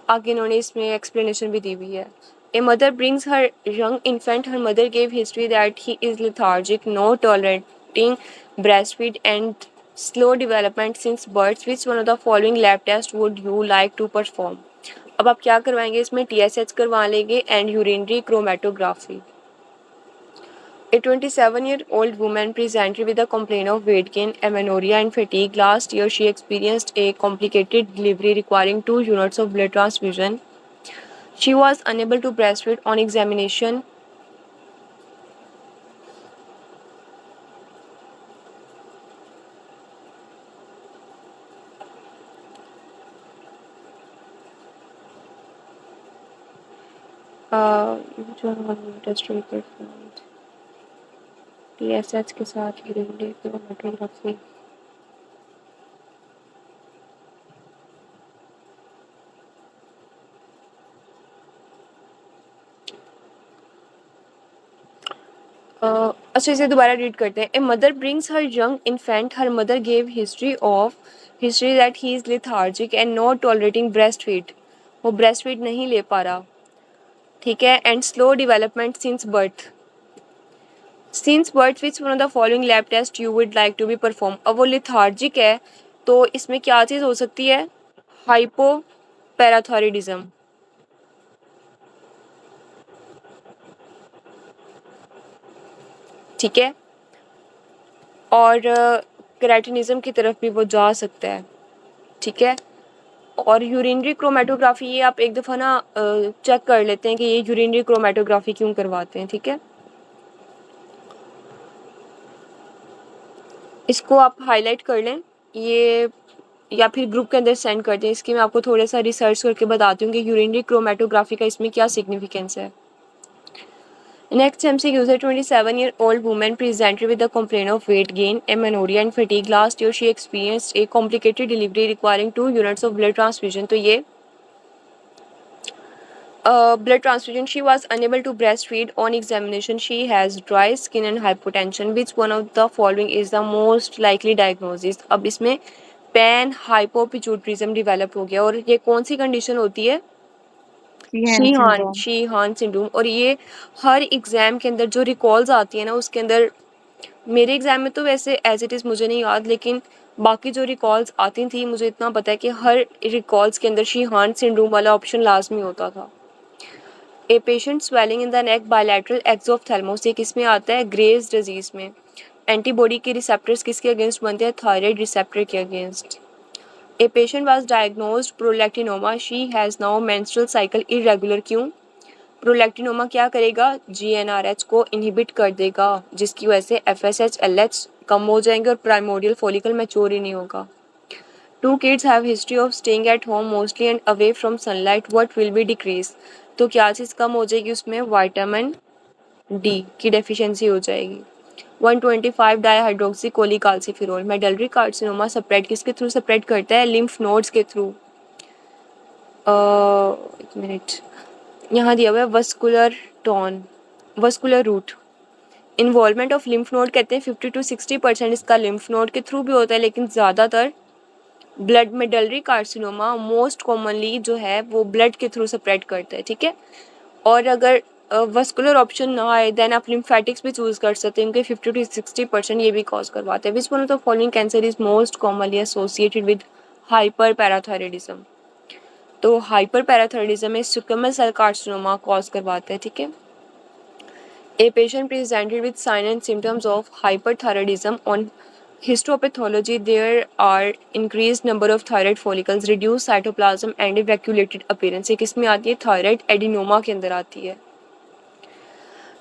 आगे इन्होंने इसमें एक्सप्लेनेशन भी दी हुई है। A mother brings her young infant, her mother gave history that he is lethargic, no tolerating breast feed and slow development since birth. Which one of the following lab test would you like to perform? अब आप क्या करवाएंगे इसमें? TSH करवा लेंगे and urinary chromatography. A 27-year-old woman presented with a complaint of weight gain, amenorrhea, and fatigue. Last year, she experienced a complicated delivery requiring 2 units of blood transfusion. She was unable to breastfeed on examination. Test report TSH के साथ urinary chromatography. अच्छा इसे दोबारा read करते हैं. A mother brings her young infant. Her mother gave history that he is lethargic and not tolerating breast feed. वो breast feed नहीं ले पा रहा, ठीक है. And slow development since birth. Which one of the following lab test you would like to be perform. अब वो lethargic है तो इसमें क्या चीज़ हो सकती है? हाइपोपैराथायरॉइडिज्म. ठीक है. और क्रेटिनिज्म की तरफ भी वो जा सकता है, ठीक है. और यूरिनरी क्रोमेटोग्राफी ये आप एक दफ़ा ना चेक कर लेते हैं कि ये यूरिनरी क्रोमेटोग्राफी क्यों करवाते हैं, ठीक है. इसको आप हाईलाइट कर लें ये, या फिर ग्रुप के अंदर सेंड कर दें. इसकी मैं आपको थोड़ा सा रिसर्च करके बताती हूँ कि यूरिनरी क्रोमेटोग्राफी का इसमें क्या सिग्निफिकेंस है. Next MCQ is a 27-year-old woman presented with a complaint of weight gain, amenorrhea and fatigue. Last year she experienced a complicated delivery requiring 2 units of blood transfusion. तो ये blood transfusion. She was unable to breastfeed. On examination she has dry skin and hypotension. Which one of the following is the most likely diagnosis? अब इसमें pan hypopituitarism develop हो गया. और ये कौन सी condition होती है? Sheehan syndrome. और ये हर एग्ज़ाम के अंदर जो रिकॉल्स आती है ना उसके अंदर, मेरे एग्ज़ाम में तो वैसे एज इट इज़ मुझे नहीं याद, लेकिन बाकी जो रिकॉल्स आती थी मुझे इतना पता है कि हर रिकॉल्स के अंदर शीहान सिंड्रोम वाला ऑप्शन लाजमी होता था. A patient swelling in the neck bilateral exophthalmos, ये किस में आता है? ग्रेव्स डिजीज़ में. एंटीबॉडी के रिसेप्टर्स किसके अगेंस्ट बनते हैं? थायराइड रिसेप्टर के against. A patient was diagnosed prolactinoma. She has now menstrual cycle irregular. क्यों? प्रोलैक्टिनोमा क्या करेगा? GnRH को इनहिबिट कर देगा, जिसकी वजह से FSH LH कम हो जाएंगे और प्राइमोडियल फॉलिकल मैच्योर ही नहीं होगा. 2 kids have history of staying at home mostly and away from sunlight. What will be decrease? तो क्या चीज़ कम हो जाएगी उसमें? विटामिन डी की डेफिशिएंसी हो जाएगी. 125 dihydroxy cholecalciferol. Medullary carcinoma spread किसके थ्रू स्प्रेड करता है? लिम्फ नोड्स के थ्रू. एक मिनट, यहाँ दिया हुआ है vascular route. Involvement of lymph node कहते हैं 50 to 60% इसका लिम्फ नोड के थ्रू भी होता है, लेकिन ज़्यादातर blood. Medullary carcinoma most commonly जो है वो ब्लड के थ्रू स्प्रेड करता है, ठीक है. और अगर वस्कुलर ऑप्शन ना आए देन आप लिम्फेटिक्स भी चूज़ कर सकते हैं, क्योंकि 50 to 60% ये भी कॉज करवाते हैं. Which one of the following cancer is most commonly associated with hyper parathyroidism. तो हाइपर पैराथायरॉइडिज्म में स्क्विमल सेल कार्सिनोमा कॉज करवाता है, ठीक है. A patient presented with sign and symptoms of hyperthyroidism. On histopathology there are increased number of thyroid follicles, reduced cytoplasm and evacuated appearance. ये किस में आती है? थायराइड एडिनोमा के अंदर आती है.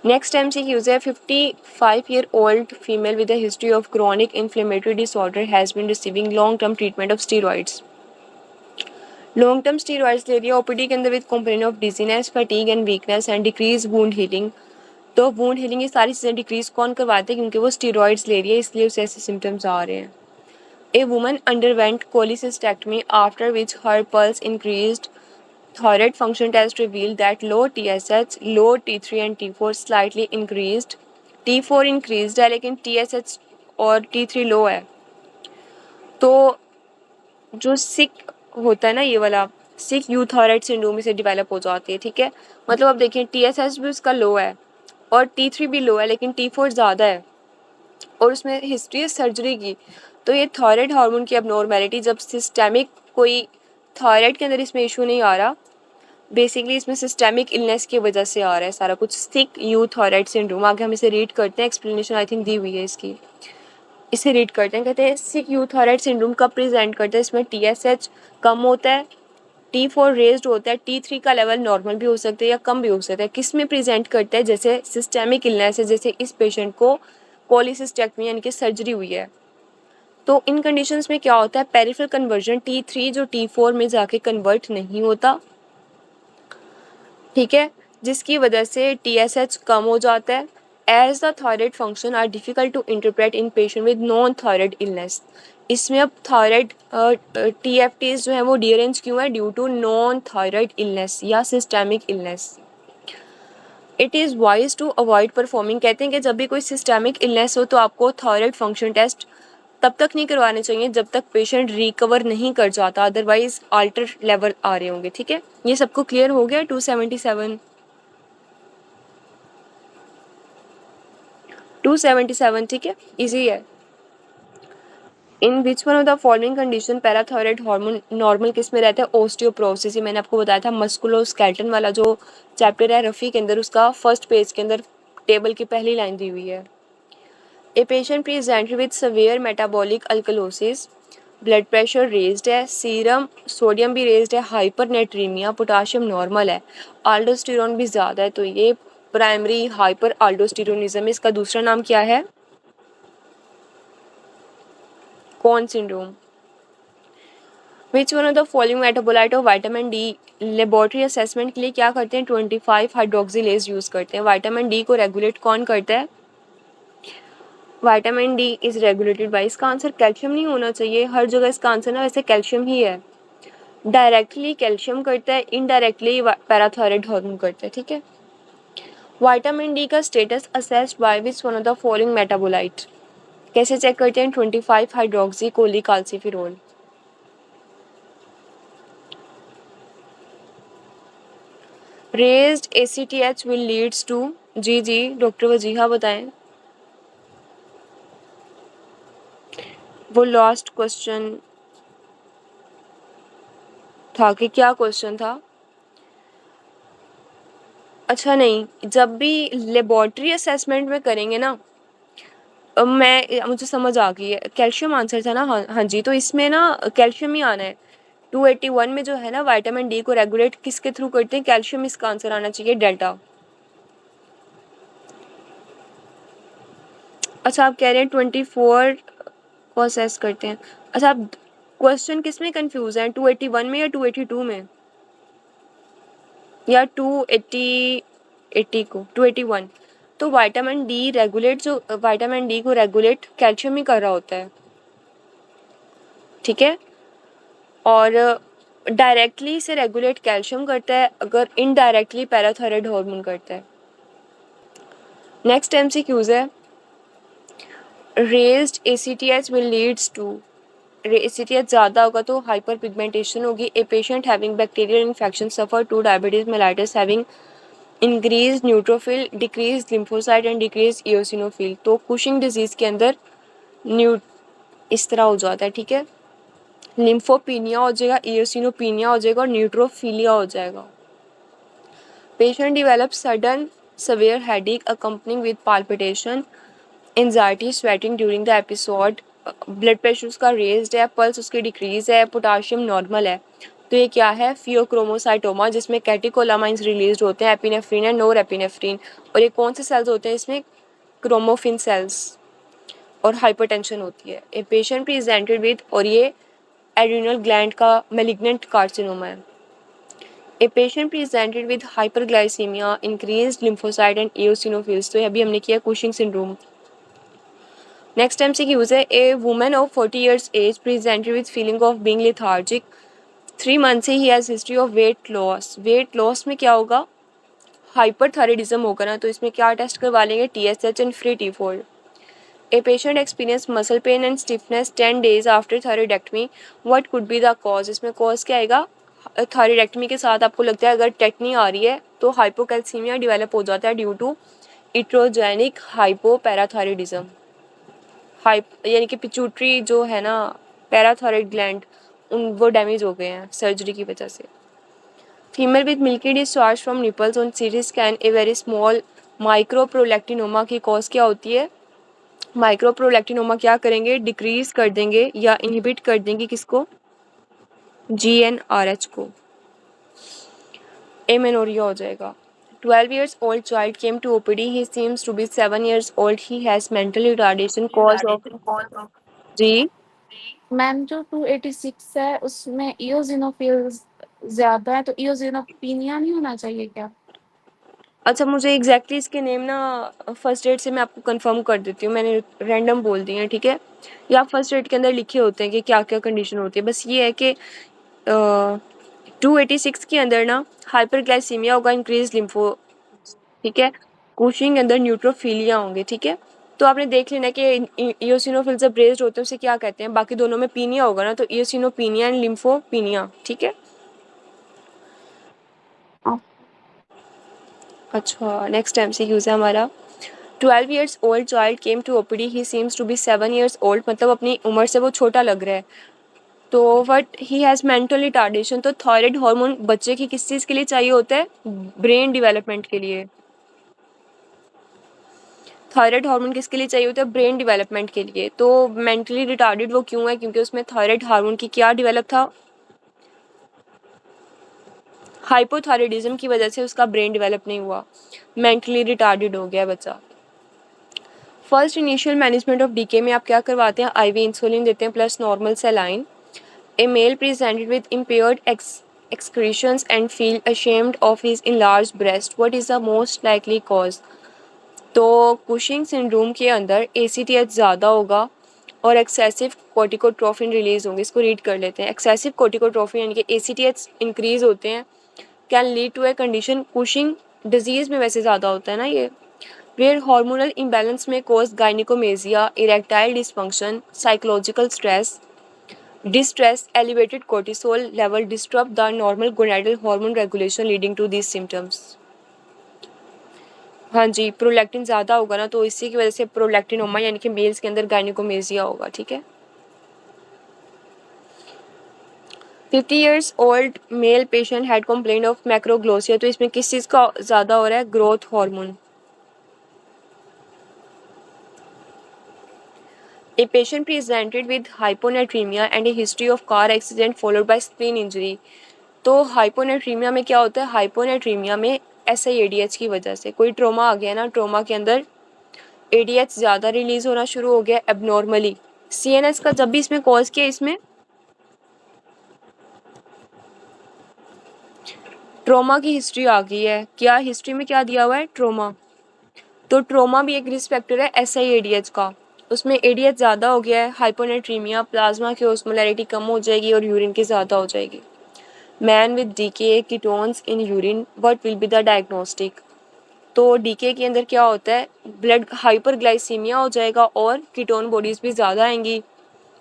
नेक्स्ट MCQ है 55-year-old female with a history of chronic inflammatory disorder has been receiving long-term treatment of steroids. long-term steroids ले लिया OPD के अंदर with complaint of dizziness, fatigue and weakness and decreased wound healing. तो wound healing ये सारी चीज़ें decrease कौन करवाते हैं? क्योंकि वो स्टीरॉइड्स ले रही है, इसलिए उसे ऐसे सिम्टम्स आ रहे हैं. A woman underwent cholecystectomy after which her pulse increased. Thyroid function test revealed that low TSH, low T3 and T4 slightly increased. T4 increased है लेकिन TSH और T3 लो है. तो जो सिक होता है ना, ये वाला सिक यूथायराइड सिंड्रोम से डेवलप हो जाती है, ठीक है. मतलब अब देखिए TSH भी उसका लो है और T3 भी लो है, लेकिन T4 ज़्यादा है और उसमें हिस्ट्री है सर्जरी की. तो ये थायराइड हार्मोन की अब नॉर्मेलिटी, जब सिस्टेमिक कोई थायराइड के अंदर इसमें इशू नहीं आ रहा बेसिकली इसमें सिस्टेमिक इलनेस की वजह से आ रहा है सारा कुछ, सिक यूथायराइड सिंड्रोम। आगे हम इसे रीड करते हैं, एक्सप्लेनेशन आई थिंक दी हुई है इसकी, इसे रीड करते हैं। कहते हैं सिक यूथायराइड सिंड्रोम कब प्रेजेंट करता है, इसमें TSH कम होता है, T4 रेज्ड होता है, T3 का लेवल नॉर्मल भी हो सकता है या कम भी हो सकता है। किस में प्रेजेंट करता है, जैसे सिस्टेमिक इलनेस है, जैसे इस पेशेंट को कोलिसिस्टेक्टमी यानी कि सर्जरी हुई है, तो इन कंडीशंस में क्या होता है, पेरिफेरल कन्वर्जन T3 जो T4 में जाके कन्वर्ट नहीं होता, ठीक है, जिसकी वजह से TSH कम हो जाता है। As the thyroid function are difficult to interpret in patient with non thyroid illness. इसमें अब थायराइड TFTs जो है वो डीअरेंज क्यों है, due to non thyroid illness या systemic illness. It is wise to avoid performing. कहते हैं कि जब भी कोई सिस्टेमिक इलनेस हो तो आपको थायराइड फंक्शन टेस्ट तब तक नहीं करवाने चाहिए जब तक पेशेंट रिकवर नहीं कर जाता, अदरवाइज आल्टर लेवल आ रहे होंगे। ठीक है, ये सबको क्लियर हो गया। 277 ठीक है, इजी है। In which one of the following condition parathyroid hormone normal किस में रहता है, ओस्टियोपोरोसिस। ये मैंने आपको बताया था, मस्कुलोस्केलेटन वाला जो चैप्टर है रफ़ी के अंदर, उसका फर्स्ट पेज के अंदर टेबल की पहली लाइन दी हुई है। A patient presented with severe metabolic alkalosis, blood pressure raised है, सीरम सोडियम भी रेज्ड है, हाइपरनेट्रीमिया, पोटाशियम नॉर्मल है, आल्डोस्टेरोन भी ज़्यादा है, तो ये प्राइमरी हाइपर आल्डोस्टेरोनिज्म। इसका दूसरा नाम क्या है, कौन syndrome. Which one of the following metabolite of vitamin D, laboratory assessment के लिए क्या करते हैं, 25 हाइड्रोक्सिलेज यूज़ करते हैं। विटामिन डी को रेगुलेट कौन करता है, vitamin D is regulated by, इसका आंसर कैल्शियम नहीं होना चाहिए, हर जगह इसका आंसर ना वैसे कैल्शियम ही है। डायरेक्टली कैल्शियम करता है, इनडायरेक्टली पैराथायराइड हार्मोन करता है। ठीक है, विटामिन डी का status assessed by which one of the following metabolite, कैसे चेक करते हैं, 25 hydroxy cholecalciferol. Raised ACTH will leads to, जी डॉक्टर वजीहा बताएं। वो लास्ट क्वेश्चन था कि क्या क्वेश्चन था, अच्छा नहीं, जब भी लेबोरेटरी असेसमेंट में करेंगे ना, मुझे समझ आ गई है, कैल्शियम आंसर था ना, हाँ जी, तो इसमें ना कैल्शियम ही आना है। 281 में जो है ना विटामिन डी को रेगुलेट किसके थ्रू करते हैं, कैल्शियम, इसका आंसर आना चाहिए डेल्टा। अच्छा आप कह रहे हैं 24 को असेस करते हैं, अच्छा आप क्वेश्चन किस में कंफ्यूज हैं, 281 में या 282 में, या 280 को 281। तो विटामिन डी रेगुलेट, जो विटामिन डी को रेगुलेट कैल्शियम ही कर रहा होता है, ठीक है, और डायरेक्टली इसे रेगुलेट कैल्शियम करता है, अगर इनडायरेक्टली पैराथायराइड हार्मोन करता है। नेक्स्ट MCQs है, raised ACTH will leads to, ACTH ज़्यादा होगा तो हाइपर पिगमेंटेशन होगी। A patient having bacterial infection suffer to diabetes mellitus having increase neutrophil, decrease lymphocyte and decrease eosinophil. तो कुशिंग डिजीज़ के अंदर इस तरह हो जाता है, ठीक है, लिम्फोपीनिया हो जाएगा, इओसिनोपीनिया हो जाएगा और न्यूट्रोफिलिया हो जाएगा। Patient develop sudden severe headache accompanying with palpitation, anxiety, sweating during the episode, blood pressure उसका रेज्ड है, पल्स उसकी डिक्रीज है, पोटाशियम नॉर्मल है, तो ये क्या है, फियोक्रोमोसाइटोमा, जिसमें कैटिकोलामाइंस रिलीज होते हैं, एपिनेफ्रीन एंड नोर एपिनेफ्रीन। और ये कौन से सेल्स होते हैं, इसमें क्रोमोफिन सेल्स, और हाइपरटेंशन होती है। ए पेशेंट प्रेजेंटेड विद, और ये एड्रिनल ग्लैंड का मैलिग्नेंट कार्सिनोमा है। A patient presented with hyperglycaemia, increased lymphocyte and eosinophils, तो ये अभी हमने किया कुशिंग सिंड्रोम। नेक्स्ट MCQs है, a women of 40 years age presented with feeling of being lethargic 3 months से ही has history of weight loss. Weight loss में क्या होगा, हाइपरथायराइडिज्म होगा ना, तो इसमें क्या टेस्ट करवा लेंगे, TSH and free T4। A patient experience muscle pain and stiffness 10 days after thyroidectomy, what could be the cause, इसमें कॉज क्या आएगा, थायराइडेक्टमी के साथ आपको लगता है अगर टेटनी आ रही है तो हाइपोकैल्सीमिया डेवलप हो जाता है ड्यू टू इट्रोजेनिक हाइपोपैराथायराइडिज्म। यानी कि पिट्यूटरी जो है ना, पैराथायराइड ग्लैंड, वो डैमेज हो गए हैं सर्जरी की वजह से। Female with milky discharge from nipples on CT scan a very small microprolactinoma की कॉज क्या होती है? माइक्रोप्रोलैक्टिनोमा क्या करेंगे? डिक्रीज कर देंगे या इनहिबिट कर देंगे किसको? GnRH को। एमेनोरिया हो जाएगा। 12 years old child came to OPD. He seems to be 7 years old. He has mental retardation cause of जी। मैम जो 286 है उसमें इयोजिनोफिल्स ज्यादा है, तो इयोजिनोफिनिया नहीं होना चाहिए क्या? अच्छा, मुझे एग्जैक्टली इसके नेम ना फर्स्ट एड से मैं आपको कंफर्म कर देती हूँ, मैंने रैंडम बोल दिए हैं, ठीक है? या फर्स्ट एड के अंदर लिखे होते हैं कि क्या क्या कंडीशन होती है। बस ये है कि 286 के अंदर ना हाइपरग्लाइसीमिया होगा, इंक्रीज लिम्फो, ठीक है? कुशिंग के अंदर न्यूट्रोफिलिया होंगे, ठीक है? तो आपने देख लेना कि इयोसिनोफिल जब रेज्ड होते हैं उसे क्या कहते हैं। बाकी दोनों में पीनिया होगा ना, तो इयोसिनोपिनिया एंड लिम्फोपिनिया, ठीक है? अच्छा, नेक्स्ट MCQs है हमारा। 12 years old child came to OPD. He seems to be 7 years old. मतलब अपनी उम्र से वो छोटा लग रहा है। तो but he has mental retardation. तो थायराइड हार्मोन बच्चे की किस चीज़ के लिए चाहिए होता है? ब्रेन डेवलपमेंट के लिए। थायराइड हार्मोन किसके लिए चाहिए होता है? ब्रेन डेवलपमेंट के लिए। तो मेंटली रिटार्डेड वो क्यों है? क्योंकि उसमें थायराइड हार्मोन की क्या डेवलप था? हाइपोथायराइडिज्म की वजह से उसका ब्रेन डेवलप नहीं हुआ, मेंटली रिटार्डेड हो गया बच्चा। First initial management of DK में आप क्या करवाते हैं? IV इंसुलिन देते हैं plus normal saline. A male presented with impaired excretions and feel ashamed of his enlarged breast. What is the most likely cause? तो कुशिंग सिंड्रोम के अंदर ACTH ज़्यादा होगा और एक्सेसिव कोर्टिकोट्रोफिन रिलीज होंगे। इसको रीड कर लेते हैं। एक्सेसिव कोर्टिकोट्रोफिन यानी कि ACTH इंक्रीज होते हैं, can lead to a condition, Cushing disease में वैसे ज़्यादा होता है ना ये, वेयर हार्मोनल इम्बैलेंस में cause gynaecomastia, erectile dysfunction, psychological stress, distress, elevated cortisol level disrupt the normal gonadal hormone regulation leading to these symptoms. हाँ जी, प्रोलैक्टिन ज़्यादा होगा ना, तो इसी की वजह से प्रोलैक्टिनोमा यानी कि मेल्स के अंदर गायनिकोमेजिया होगा, ठीक है? 50 years old male patient had complained of macroglosia. तो इसमें किस चीज़ का ज़्यादा हो रहा है? Growth hormone. A patient presented with hyponatremia and a history of car accident followed by spleen injury. तो हाइपोनेट्रीमिया में क्या होता है? हाइपोनेट्रीमिया में SIADH की वजह से कोई ट्रोमा आ गया ना, ट्रोमा के अंदर ADH ज़्यादा रिलीज होना शुरू हो गया एबनॉर्मली। CNS का जब भी इसमें कॉज किया, इसमें ट्रोमा की हिस्ट्री आ गई है। क्या हिस्ट्री में क्या दिया हुआ है? ट्रोमा। तो ट्रोमा भी एक रिस्क फैक्टर है SIADH का, उसमें ADH ज़्यादा हो गया है, हाइपोनेट्रीमिया, प्लाज्मा की ऑस्मोलैरिटी कम हो जाएगी और यूरिन की ज़्यादा हो जाएगी। Man with DK ketones in urine, what will be the diagnostic? तो डीके के अंदर क्या होता है? ब्लड हाइपरग्लाइसीमिया हो जाएगा और कीटोन बॉडीज़ भी ज़्यादा आएंगी,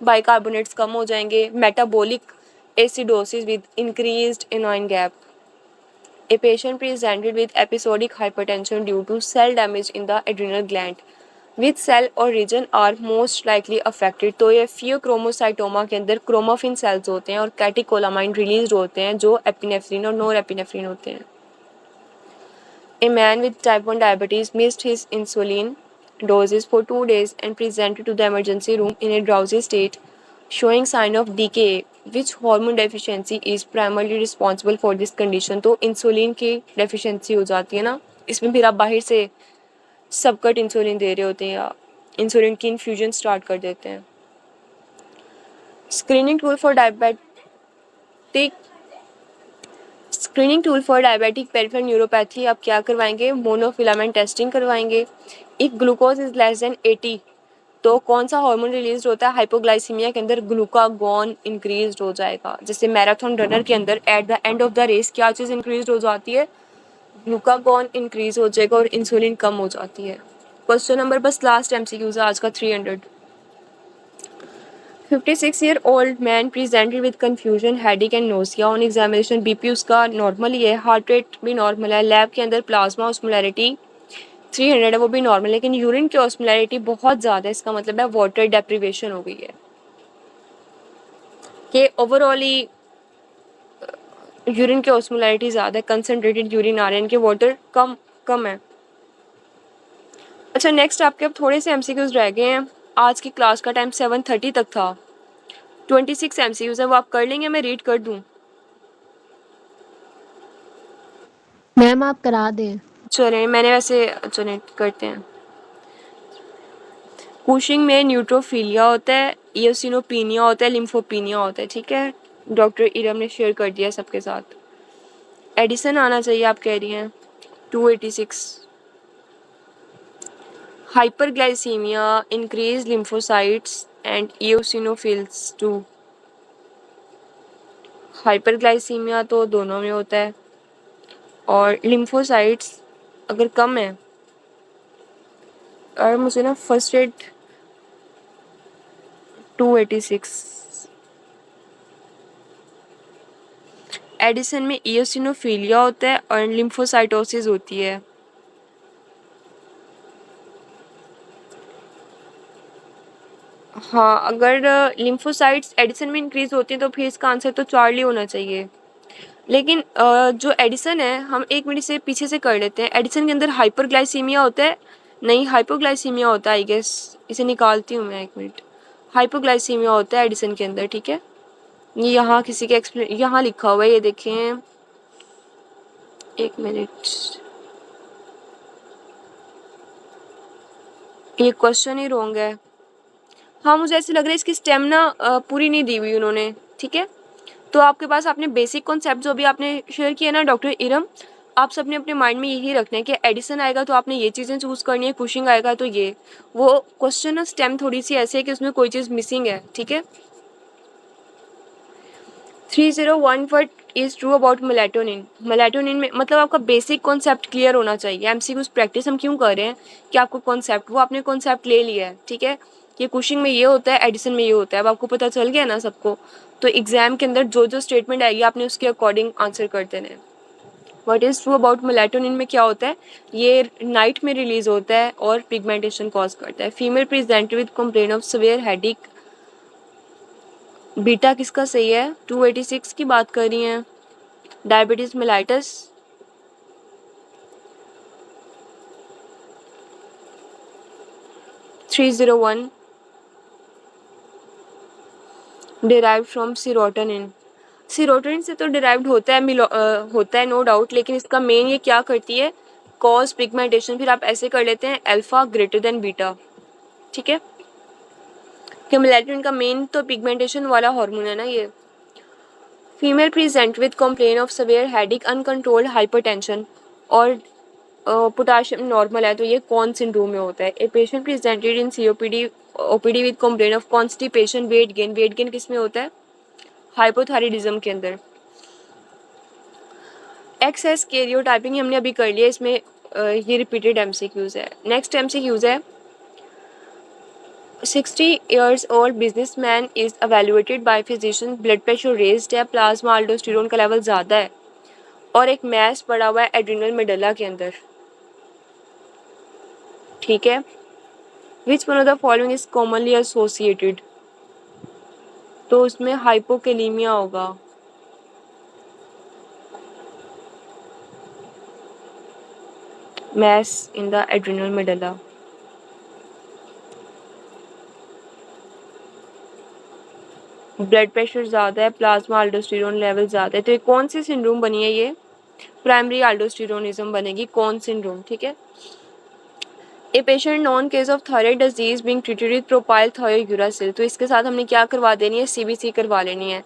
बाइकार्बोनेट्स कम हो जाएंगे, metabolic acidosis with increased anion gap. A patient presented with episodic hypertension due to cell damage in the adrenal gland. Which cell or region are most likely affected? तो ये pheochromocytoma के अंदर क्रोमोफिन सेल्स होते हैं और कैटिकोलामाइन release होते हैं जो एपिनेफ्रिन और नोरेपिनेफ्रिन होते हैं। A man with type 1 diabetes missed his insulin doses for 2 days and presented to the emergency room in a drowsy state, showing sign of decay. Which hormone deficiency is primarily responsible for this condition? तो insulin की deficiency हो जाती है ना, इसमें फिर आप बाहर से सबकट इंसुलिन दे रहे होते हैं या इंसुलिन की इन्फ्यूजन स्टार्ट कर देते हैं। Screening tool for diabetic peripheral neuropathy आप क्या करवाएंगे? मोनोफिलामेंट टेस्टिंग करवाएंगे। If glucose is less than 80, तो कौन सा हार्मोन रिलीज होता है? हाइपोग्लाइसीमिया के अंदर ग्लूकागॉन इंक्रीज हो जाएगा। जैसे मैराथन रनर के अंदर at the end of the race क्या चीज़ इंक्रीज हो जाती है? ग्लूकागॉन इंक्रीज हो जाएगा और इंसुलिन कम हो जाती है। क्वेश्चन नंबर बस लास्ट MCQs है आज का 300। 56-year-old man presented with confusion, headache and nausea on examination. BP उसका नॉर्मल ही है, हार्ट रेट भी नॉर्मल है, लैब के अंदर प्लाज्मा ऑस्मोलैरिटी 300 है, वो भी नॉर्मल है, लेकिन यूरिन की ऑस्मोलैरिटी बहुत ज़्यादा है। इसका मतलब है वाटर डेप्रिवेशन हो गई है कि ओवरऑल ही यूरिन की ऑस्मोलैरिटी ज़्यादा है, कंसनट्रेटेड यूरिन आ रहे हैं, इनके वाटर कम कम है। अच्छा नेक्स्ट आपके अब थोड़े से एमसीक्यूज रह गए हैं। आज की क्लास का टाइम 7:30 तक था। 26 एमसीक्यूज है, वो आप कर लेंगे, मैं रीड कर दूँ? मैम आप करा दें। चलें, मैंने वैसे चलें करते हैं। कुशिंग में न्यूट्रोफिलिया होता है, इयोसिनोपिनिया होता है, लिम्फोपिनिया होता है, ठीक है। डॉक्टर इरम ने शेयर कर दिया सबके साथ। एडिसन आना चाहिए आप कह रही हैं। 286। Hyperglycaemia, increase lymphocytes and eosinophils too. Hyperglycaemia तो दोनों में होता है, और लिम्फोसाइट्स अगर कम है, और मुझे ना फर्स्ट एड 286। एडिसन में इयोसिनोफिलिया होता है और लिम्फोसाइटोसिस होती है। हाँ, अगर लिम्फोसाइट्स एडिसन में इंक्रीज होती हैं तो फिर इसका आंसर तो चार्ली होना चाहिए। लेकिन जो एडिसन है, हम एक मिनट से पीछे से कर लेते हैं। एडिसन के अंदर हाइपरग्लाइसीमिया होता है? नहीं, हाइपोग्लाइसीमिया होता है आई गेस। इसे निकालती हूँ मैं, एक मिनट। हाइपोग्लाइसीमिया होता है एडिसन के अंदर, ठीक है। ये यहाँ किसी के एक्सप्लेन यहाँ लिखा हुआ है, ये देखें, एक मिनट, ये क्वेश्चन ही रॉन्ग है। हाँ, मुझे ऐसे लग रहा है इसकी स्टेम ना पूरी नहीं दी हुई उन्होंने, ठीक है। तो आपके पास आपने बेसिक कॉन्सेप्ट जो भी आपने शेयर किया ना डॉक्टर इरम, आप सबने अपने माइंड में यही रखना है कि एडिसन आएगा तो आपने ये चीज़ें चूज़ करनी है, कुशिंग आएगा तो ये। वो क्वेश्चन ना स्टेम थोड़ी सी ऐसे है कि उसमें कोई चीज़ मिसिंग है, ठीक है। 301 what is true about melatonin. Melatonin में मतलब आपका बेसिक कॉन्सेप्ट क्लियर होना चाहिए। एमसीक्यूज प्रैक्टिस हम क्यों कर रहे हैं कि आपको कॉन्सेप्ट, वो आपने कॉन्सेप्ट ले लिया है, ठीक है। ये कुशिंग में ये होता है, एडिसन में ये होता है, अब आपको पता चल गया ना सबको। तो एग्जाम के अंदर जो जो स्टेटमेंट आएगी आपने उसके अकॉर्डिंग आंसर कर देना है। What is true about melatonin में क्या होता है, ये नाइट में रिलीज होता है और पिगमेंटेशन कॉज करता है। Female present with complain of severe headache. Beta किसका सही है? 286 की बात कर रही हैं। Diabetes mellitus, (301) derived from serotonin। Serotonin से तो डिराइव्ड होता है, होता है नो डाउट, लेकिन इसका मेन ये क्या करती है, कॉज पिगमेंटेशन। फिर आप ऐसे कर लेते हैं अल्फा ग्रेटर देन बीटा, ठीक है। कि मेलाटोनिन का मेन तो पिगमेंटेशन वाला हार्मोन है ना ये। Female present with complain of severe headache, uncontrolled hypertension और पोटाशियम नॉर्मल है, तो ये कौन सिंड्रोम में होता है। A patient presented in COPD OPD with complain of constipation, weight gain. Weight gain किस में होता है? हाइपोथायराइडिज्म के अंदर। एक्सेस कैरियोटाइपिंग हमने अभी कर लिया, इसमें ये रिपीटेड एमसीक्यूज है। नेक्स्ट एमसीक्यूज है, 60 years old businessman is evaluated by physician, blood pressure raised है, प्लाज्मा अल्डोस्टेरोन का लेवल ज़्यादा है और एक मैस पड़ा हुआ है एड्रिनल मेडुला के अंदर, ठीक है। Which one of the following is commonly associated, तो उसमें हाइपोकेलीमिया होगा। Mass in the adrenal medulla. Blood pressure ज़्यादा है, प्लाज्मा अल्डोस्टेरोन लेवल ज़्यादा है, तो ये कौन सी सिंड्रोम बनी है? ये प्राइमरी अल्डोस्टेरोनिज्म बनेगी, कौन सिंड्रोम, ठीक है। A patient known case of thyroid disease being treated with propyl thiouracil, तो इसके साथ हमने क्या करवा देनी है? सीबीसी करवा लेनी है।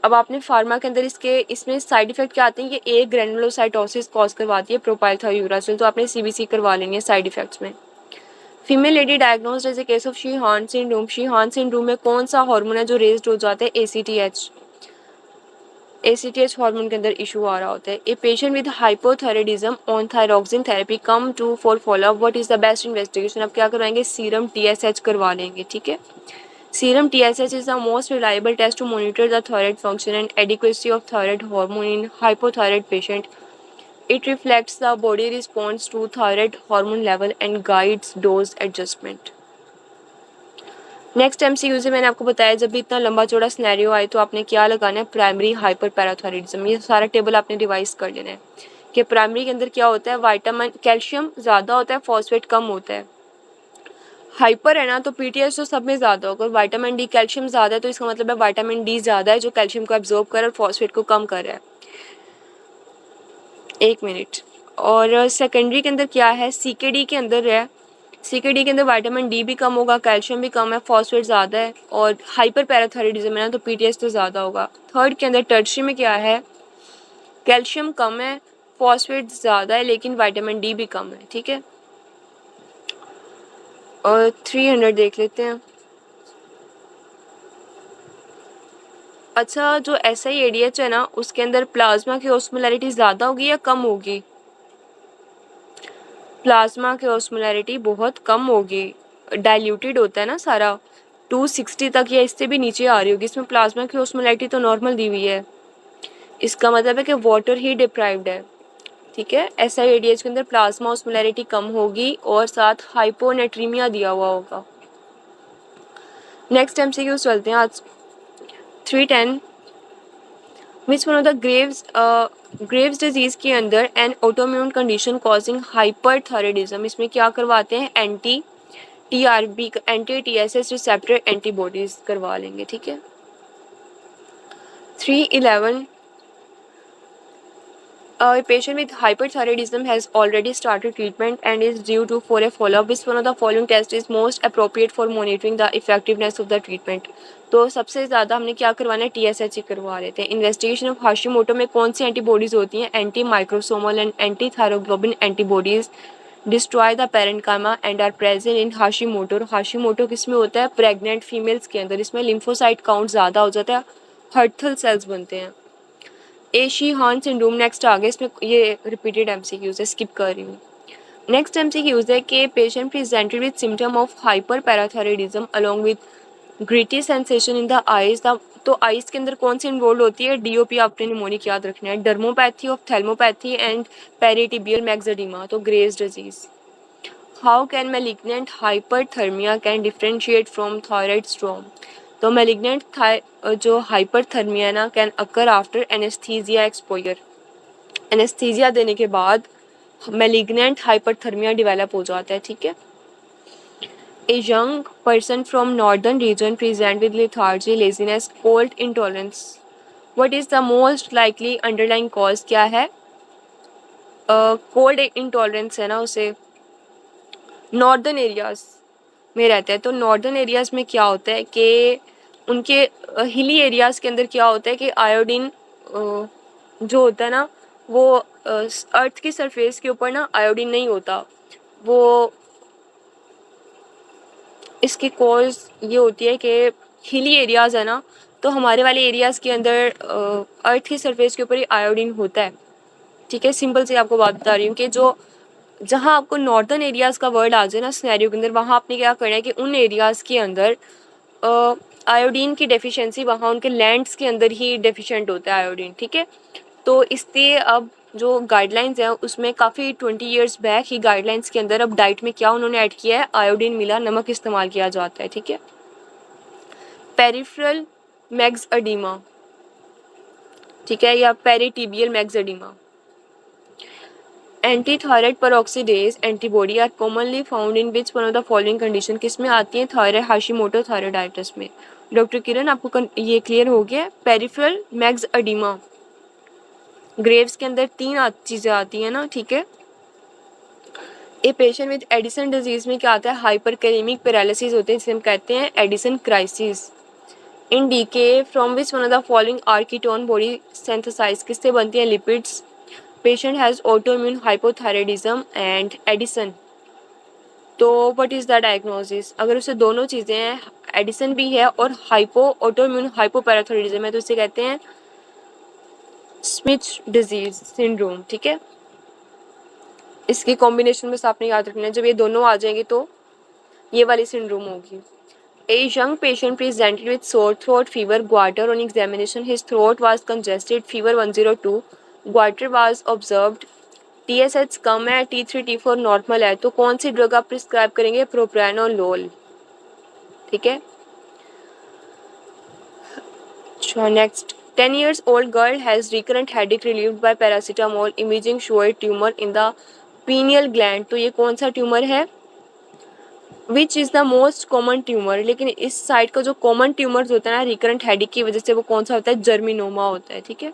अब आपने फार्मा के अंदर इसमें साइड इफेक्ट क्या आते हैं, ये ए ग्रेनुलोसाइटोसिस कॉज करवाती है प्रोपाइल थायोयूरासिल, तो आपने सीबीसी करवा लेनी है साइड इफेक्ट्स में। Female lady diagnosed as a case of Sheehan syndrome. Sheehan syndrome में कौन सा हार्मोन है जो रेज्ड हो जाता है? एसीटीएच। एसीटीएच हार्मोन के अंदर इशू आ रहा होता है। A patient with hypothyroidism on thyroxine therapy come to for follow up, what is the best investigation? अब क्या करवाएंगे? सीरम टीएसएच करवा लेंगे, ठीक है। Serum TSH is the most reliable test to monitor the thyroid function and adequacy of thyroid hormone in hypothyroid patient. It reflects the body response to thyroid hormone level and guides dose adjustment. Next MCQ से मैंने आपको बताया जब भी इतना लंबा चौड़ा scenario आए तो आपने क्या लगाना है, प्राइमरी हाइपर पैराथायरॉयडिज्म। ये सारा टेबल आपने रिवाइज कर लेना है कि प्राइमरी के अंदर क्या होता है, विटामिन कैल्शियम ज़्यादा होता है, फॉस्फेट कम होता है। हाइपर है ना तो पीटीएस तो सब में ज़्यादा होगा, विटामिन डी कैल्शियम ज़्यादा है तो इसका मतलब है विटामिन डी ज़्यादा है जो कैल्शियम को एब्जॉर्ब कर रहा है और फॉस्फेट को कम कर रहा है। एक मिनट। और सेकेंडरी के अंदर क्या है, सीकेडी के अंदर है, सीकेडी के अंदर विटामिन डी भी कम होगा, कैल्शियम भी कम है, फॉस्फेट ज़्यादा है और हाइपर पैराथायरॉयडिज्म है ना तो पीटीएस तो ज़्यादा होगा। थर्ड के अंदर टर्शरी में क्या है, कैल्शियम कम है, फॉस्फेट ज़्यादा है लेकिन विटामिन डी भी कम है। ठीक है, और 300 देख लेते हैं। अच्छा, जो SI-ADH है ना उसके अंदर प्लाज्मा की ऑस्मोलैरिटी ज़्यादा होगी या कम होगी? प्लाज्मा की ऑस्मोलैरिटी बहुत कम होगी, डाइल्यूटेड होता है ना सारा, 260 तक या इससे भी नीचे आ रही होगी। इसमें प्लाज्मा की ऑस्मोलैरिटी तो नॉर्मल दी हुई है, इसका मतलब है कि वाटर ही डिप्राइव्ड है। ठीक है, SI-ADH के अंदर प्लाज्मा ऑस्मोलैरिटी कम होगी और साथ हाइपोनेट्रीमिया दिया हुआ होगा। नेक्स्ट MCQ चलते हैं आज। 310 which one of the Graves disease के अंदर an autoimmune condition causing hyperthyroidism, इसमें क्या करवाते हैं, anti TRB anti TSS receptor antibodies करवा लेंगे। ठीक है, 311 A patient with hyperthyroidism has already started treatment and is due to for a follow-up. Which one of the following test is most appropriate for monitoring the effectiveness of the treatment? तो सबसे ज़्यादा हमने क्या करवाना है, TSH करवा लेते हैं। इन्वेस्टिगेशन ऑफ हाशिमोटो में कौन सी एंटीबॉडीज़ होती हैं, anti microsomal and anti thyroglobulin antibodies destroy the parenchyma and are present in Hashimoto. Hashimoto किस में होता है, प्रेग्नेंट फीमेल्स के अंदर। इसमें लिम्फोसाइट काउंट ज़्यादा हो जाता है, हर्थल सेल्स बनते हैं। एशी-हान सिंड्रोम नेक्स्ट आ गया, इसमें ये रिपीटेड MCQs है, स्किप कर रही हूँ। नेक्स्ट MCQs है कि patient presented with symptom of hyper parathyroidism along with gritty sensation in the eyes. तो आइज के अंदर कौन सी इन्वॉल्व होती है, DOP आपने निमोनिक याद रखना है, डर्मोपैथी ऑफ थैल्मोपैथी एंड पेरिटिबियल मैक्सएडिमा, तो Graves disease. How can malignant hyperthermia can differentiate from thyroid storm. तो मैलिग्नेंट जो हाइपरथर्मिया ना can occur after anaesthesia exposure. Anaesthesia देने के बाद मैलिग्नेंट हाइपरथर्मिया डेवलप हो जाता है। ठीक है, a young person from northern region present with lethargy, laziness, cold intolerance. What is the most likely underlying cause, क्या है, कोल्ड इंटॉलरेंस है ना, उसे नॉर्दर्न एरियाज में रहता है। तो नॉर्दर्न एरियाज़ में क्या होता है कि उनके हिली एरियाज़ के अंदर क्या होता है कि आयोडीन जो होता है ना वो अर्थ की सरफेस के ऊपर ना आयोडीन नहीं होता। वो इसकी कॉज ये होती है कि हिली एरियाज़ है ना, तो हमारे वाले एरियाज़ के अंदर अर्थ की सरफेस के ऊपर ही आयोडीन होता है। ठीक है, सिंपल से आपको बात बता रही हूँ कि जो जहाँ आपको नॉर्दर्न एरियाज़ का वर्ड आ जाए ना सिनेरियो के अंदर, वहाँ आपने क्या करना है कि उन एरियाज़ के अंदर आयोडीन की डेफिशिएंसी, वहाँ उनके लैंड्स के अंदर ही डेफिशिएंट होता है आयोडीन। ठीक है, तो इसलिए अब जो गाइडलाइंस हैं उसमें काफ़ी 20 ईयर्स बैक ही गाइडलाइंस के अंदर अब डाइट में क्या उन्होंने ऐड किया है, आयोडीन मिला नमक इस्तेमाल किया जाता है। ठीक है, पेरिफेरल मैक्सएडिमा, ठीक है, या pretibial myxoedema. Anti thyroid peroxidase antibody are commonly found in which one of the following condition, किसमें आती है, थायराइड हाशिमोटो थायराइडाइटिस में। डॉक्टर किरण आपको ये क्लियर हो गया। पेरिफेरल मैक्सएडिमा, ग्रेव्स के अंदर 3 चीज़ें आती हैं ना। ठीक है, a patient with Addison disease में क्या आता है, हाइपरकैलेमिक पैरालिसिस होते हैं जिसे हम कहते हैं Addison crisis. In DK from which one of the following are ketone body synthesize, किससे बनती है, lipids. Patient has autoimmune hypothyroidism and Addison, तो व्हाट इज़ द डायग्नोसिस, अगर उसे दोनों चीज़ें हैं, एडिसन भी है और ऑटोइम्यून हाइपोपैराथायराइडिज्म है, तो इसे कहते हैं स्मिथ डिजीज सिंड्रोम। ठीक है, इसकी कॉम्बिनेशन में आपने याद रखना है, जब ये दोनों आ जाएंगे तो ये वाली सिंड्रोम होगी। A young patient presented with sore throat, fever, goiter. On examination, his throat was congested. Fever 102. Goiter was observed. TSH कम है, T3 T4 नॉर्मल है, तो कौन सी ड्रग आप प्रिस्क्राइब करेंगे, प्रोप्रानोलोल। ठीक है, अच्छा next 10 years old girl has recurrent headache relieved by paracetamol, imaging showed tumor in the pineal gland। तो ये कौन सा ट्यूमर है? Which is the most common tumour. लेकिन इस साइड का जो कॉमन ट्यूमर्स होता है ना रिकरेंट हेडेक की वजह से, वो कौन सा होता है? जर्मिनोमा होता है। ठीक है,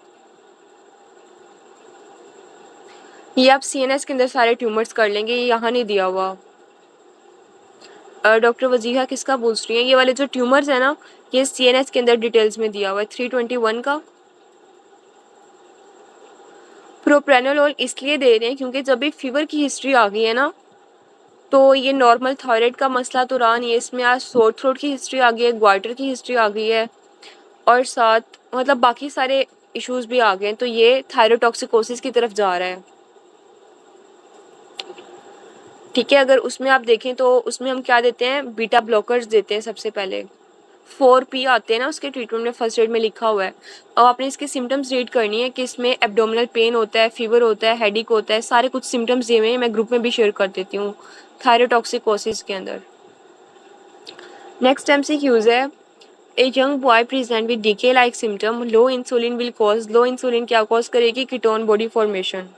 ये आप सीएनएस के अंदर सारे ट्यूमर्स कर लेंगे, ये यहाँ नहीं दिया हुआ। डॉक्टर वजीहा किसका पूछ रही है? ये वाले जो ट्यूमर्स है ना, ये सीएनएस के अंदर डिटेल्स में दिया हुआ है 321 का। प्रोप्रेनोलोल इसलिए दे रहे हैं क्योंकि जब भी फीवर की हिस्ट्री आ गई है ना, तो ये नॉर्मल थायराइड का मसला तो रहा नहीं है, इसमें आज सोर थ्रोट की हिस्ट्री आ गई है, ग्वाइटर की हिस्ट्री आ गई है, और साथ मतलब बाकी सारे इश्यूज भी आ गए हैं, तो ये थायरोटॉक्सिकोसिस की तरफ जा रहा है। ठीक है, अगर उसमें आप देखें तो उसमें हम क्या देते हैं? बीटा ब्लॉकर्स देते हैं सबसे पहले। 4P आते हैं ना उसके ट्रीटमेंट में, फर्स्ट एड में लिखा हुआ है। और आपने इसके सिम्टम्स रीड करनी है कि इसमें एब्डोमिनल पेन होता है, फीवर होता है, हेडेक होता है, सारे कुछ सिम्टम्स दिए हुए हैं, मैं ग्रुप में भी शेयर कर देती हूँ थायरोटॉक्सिकोसिस के अंदर। नेक्स्ट MCQs है, a young boy present with DK like symptom, low insulin will cause. Low insulin क्या कॉज करेगी? Ketone body formation.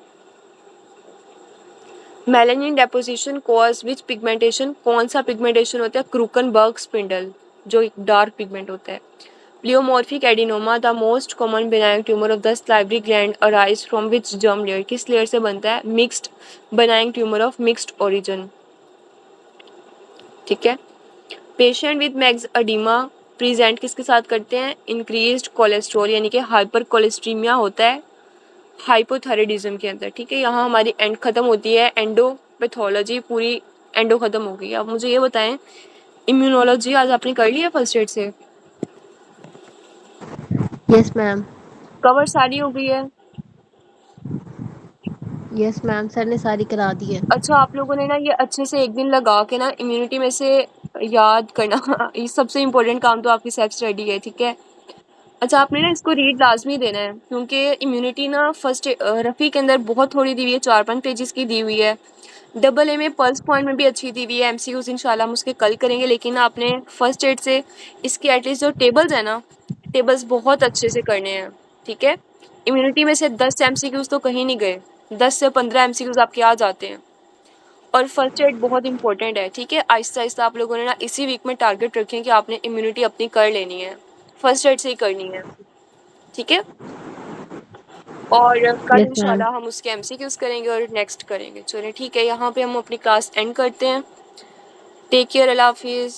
Melanin deposition cause which pigmentation. कौन सा पिगमेंटेशन होता है? क्रूकनबर्ग स्पिंडल, जो एक डार्क पिगमेंट होता है। Pleomorphic adenoma, the most common benign tumour of the salivary gland, arise from which germ layer. किस लेयर से बनता है? Mixed benign tumour of mixed origin. ठीक है, पेशेंट विद मैग्स अडीमा प्रेजेंट किसके साथ करते हैं? इंक्रीज्ड कोलेस्ट्रॉल, यानी कि हाइपर कोलेस्ट्रीमिया होता है हाइपोथायराइडिज्म के अंदर। ठीक है, यहाँ हमारी एंड खत्म होती है, एंडोपैथोलॉजी पूरी एंडो खत्म हो गई। अब मुझे ये बताएं, इम्यूनोलॉजी आज आपने कर लिया फर्स्ट एड से? Yes ma'am. कवर सारी हो गई है? यस मैम, सर ने सारी करा दी है। अच्छा, आप लोगों ने ना ये अच्छे से एक दिन लगा के ना इम्यूनिटी में से याद करना ये सबसे इम्पोर्टेंट काम तो आपकी सेल्फ स्टडी है। ठीक है, अच्छा आपने ना इसको रीड लाजमी देना है, क्योंकि इम्यूनिटी ना फर्स्ट रफ़ी के अंदर बहुत थोड़ी दी हुई है, 4-5 पेजेस की दी हुई है। डबल ए में पल्स पॉइंट में भी अच्छी दी हुई है। MCQs इंशाल्लाह हम उसके कल करेंगे, लेकिन आपने फर्स्ट एड से इसके एटलीस्ट जो टेबल्स हैं ना, टेबल्स बहुत अच्छे से करने हैं। ठीक है, इम्यूनिटी में से 10 MCQs तो कहीं नहीं गए, 10 से 15 MCQs आपके आ जाते हैं। और फर्स्ट एड बहुत इंपॉर्टेंट है। ठीक है, आहिस्ता आहिस्ता आप लोगों ने ना इसी वीक में टारगेट रखें कि आपने इम्यूनिटी अपनी कर लेनी है, फर्स्ट एड से ही करनी है। ठीक है, और कल यस मैम। इंशाल्लाह हम उसके MCQs करेंगे और नेक्स्ट करेंगे। चलिए ठीक है, यहाँ पे हम अपनी क्लास एंड करते हैं। टेक केयर, अल्लाह हाफिज़।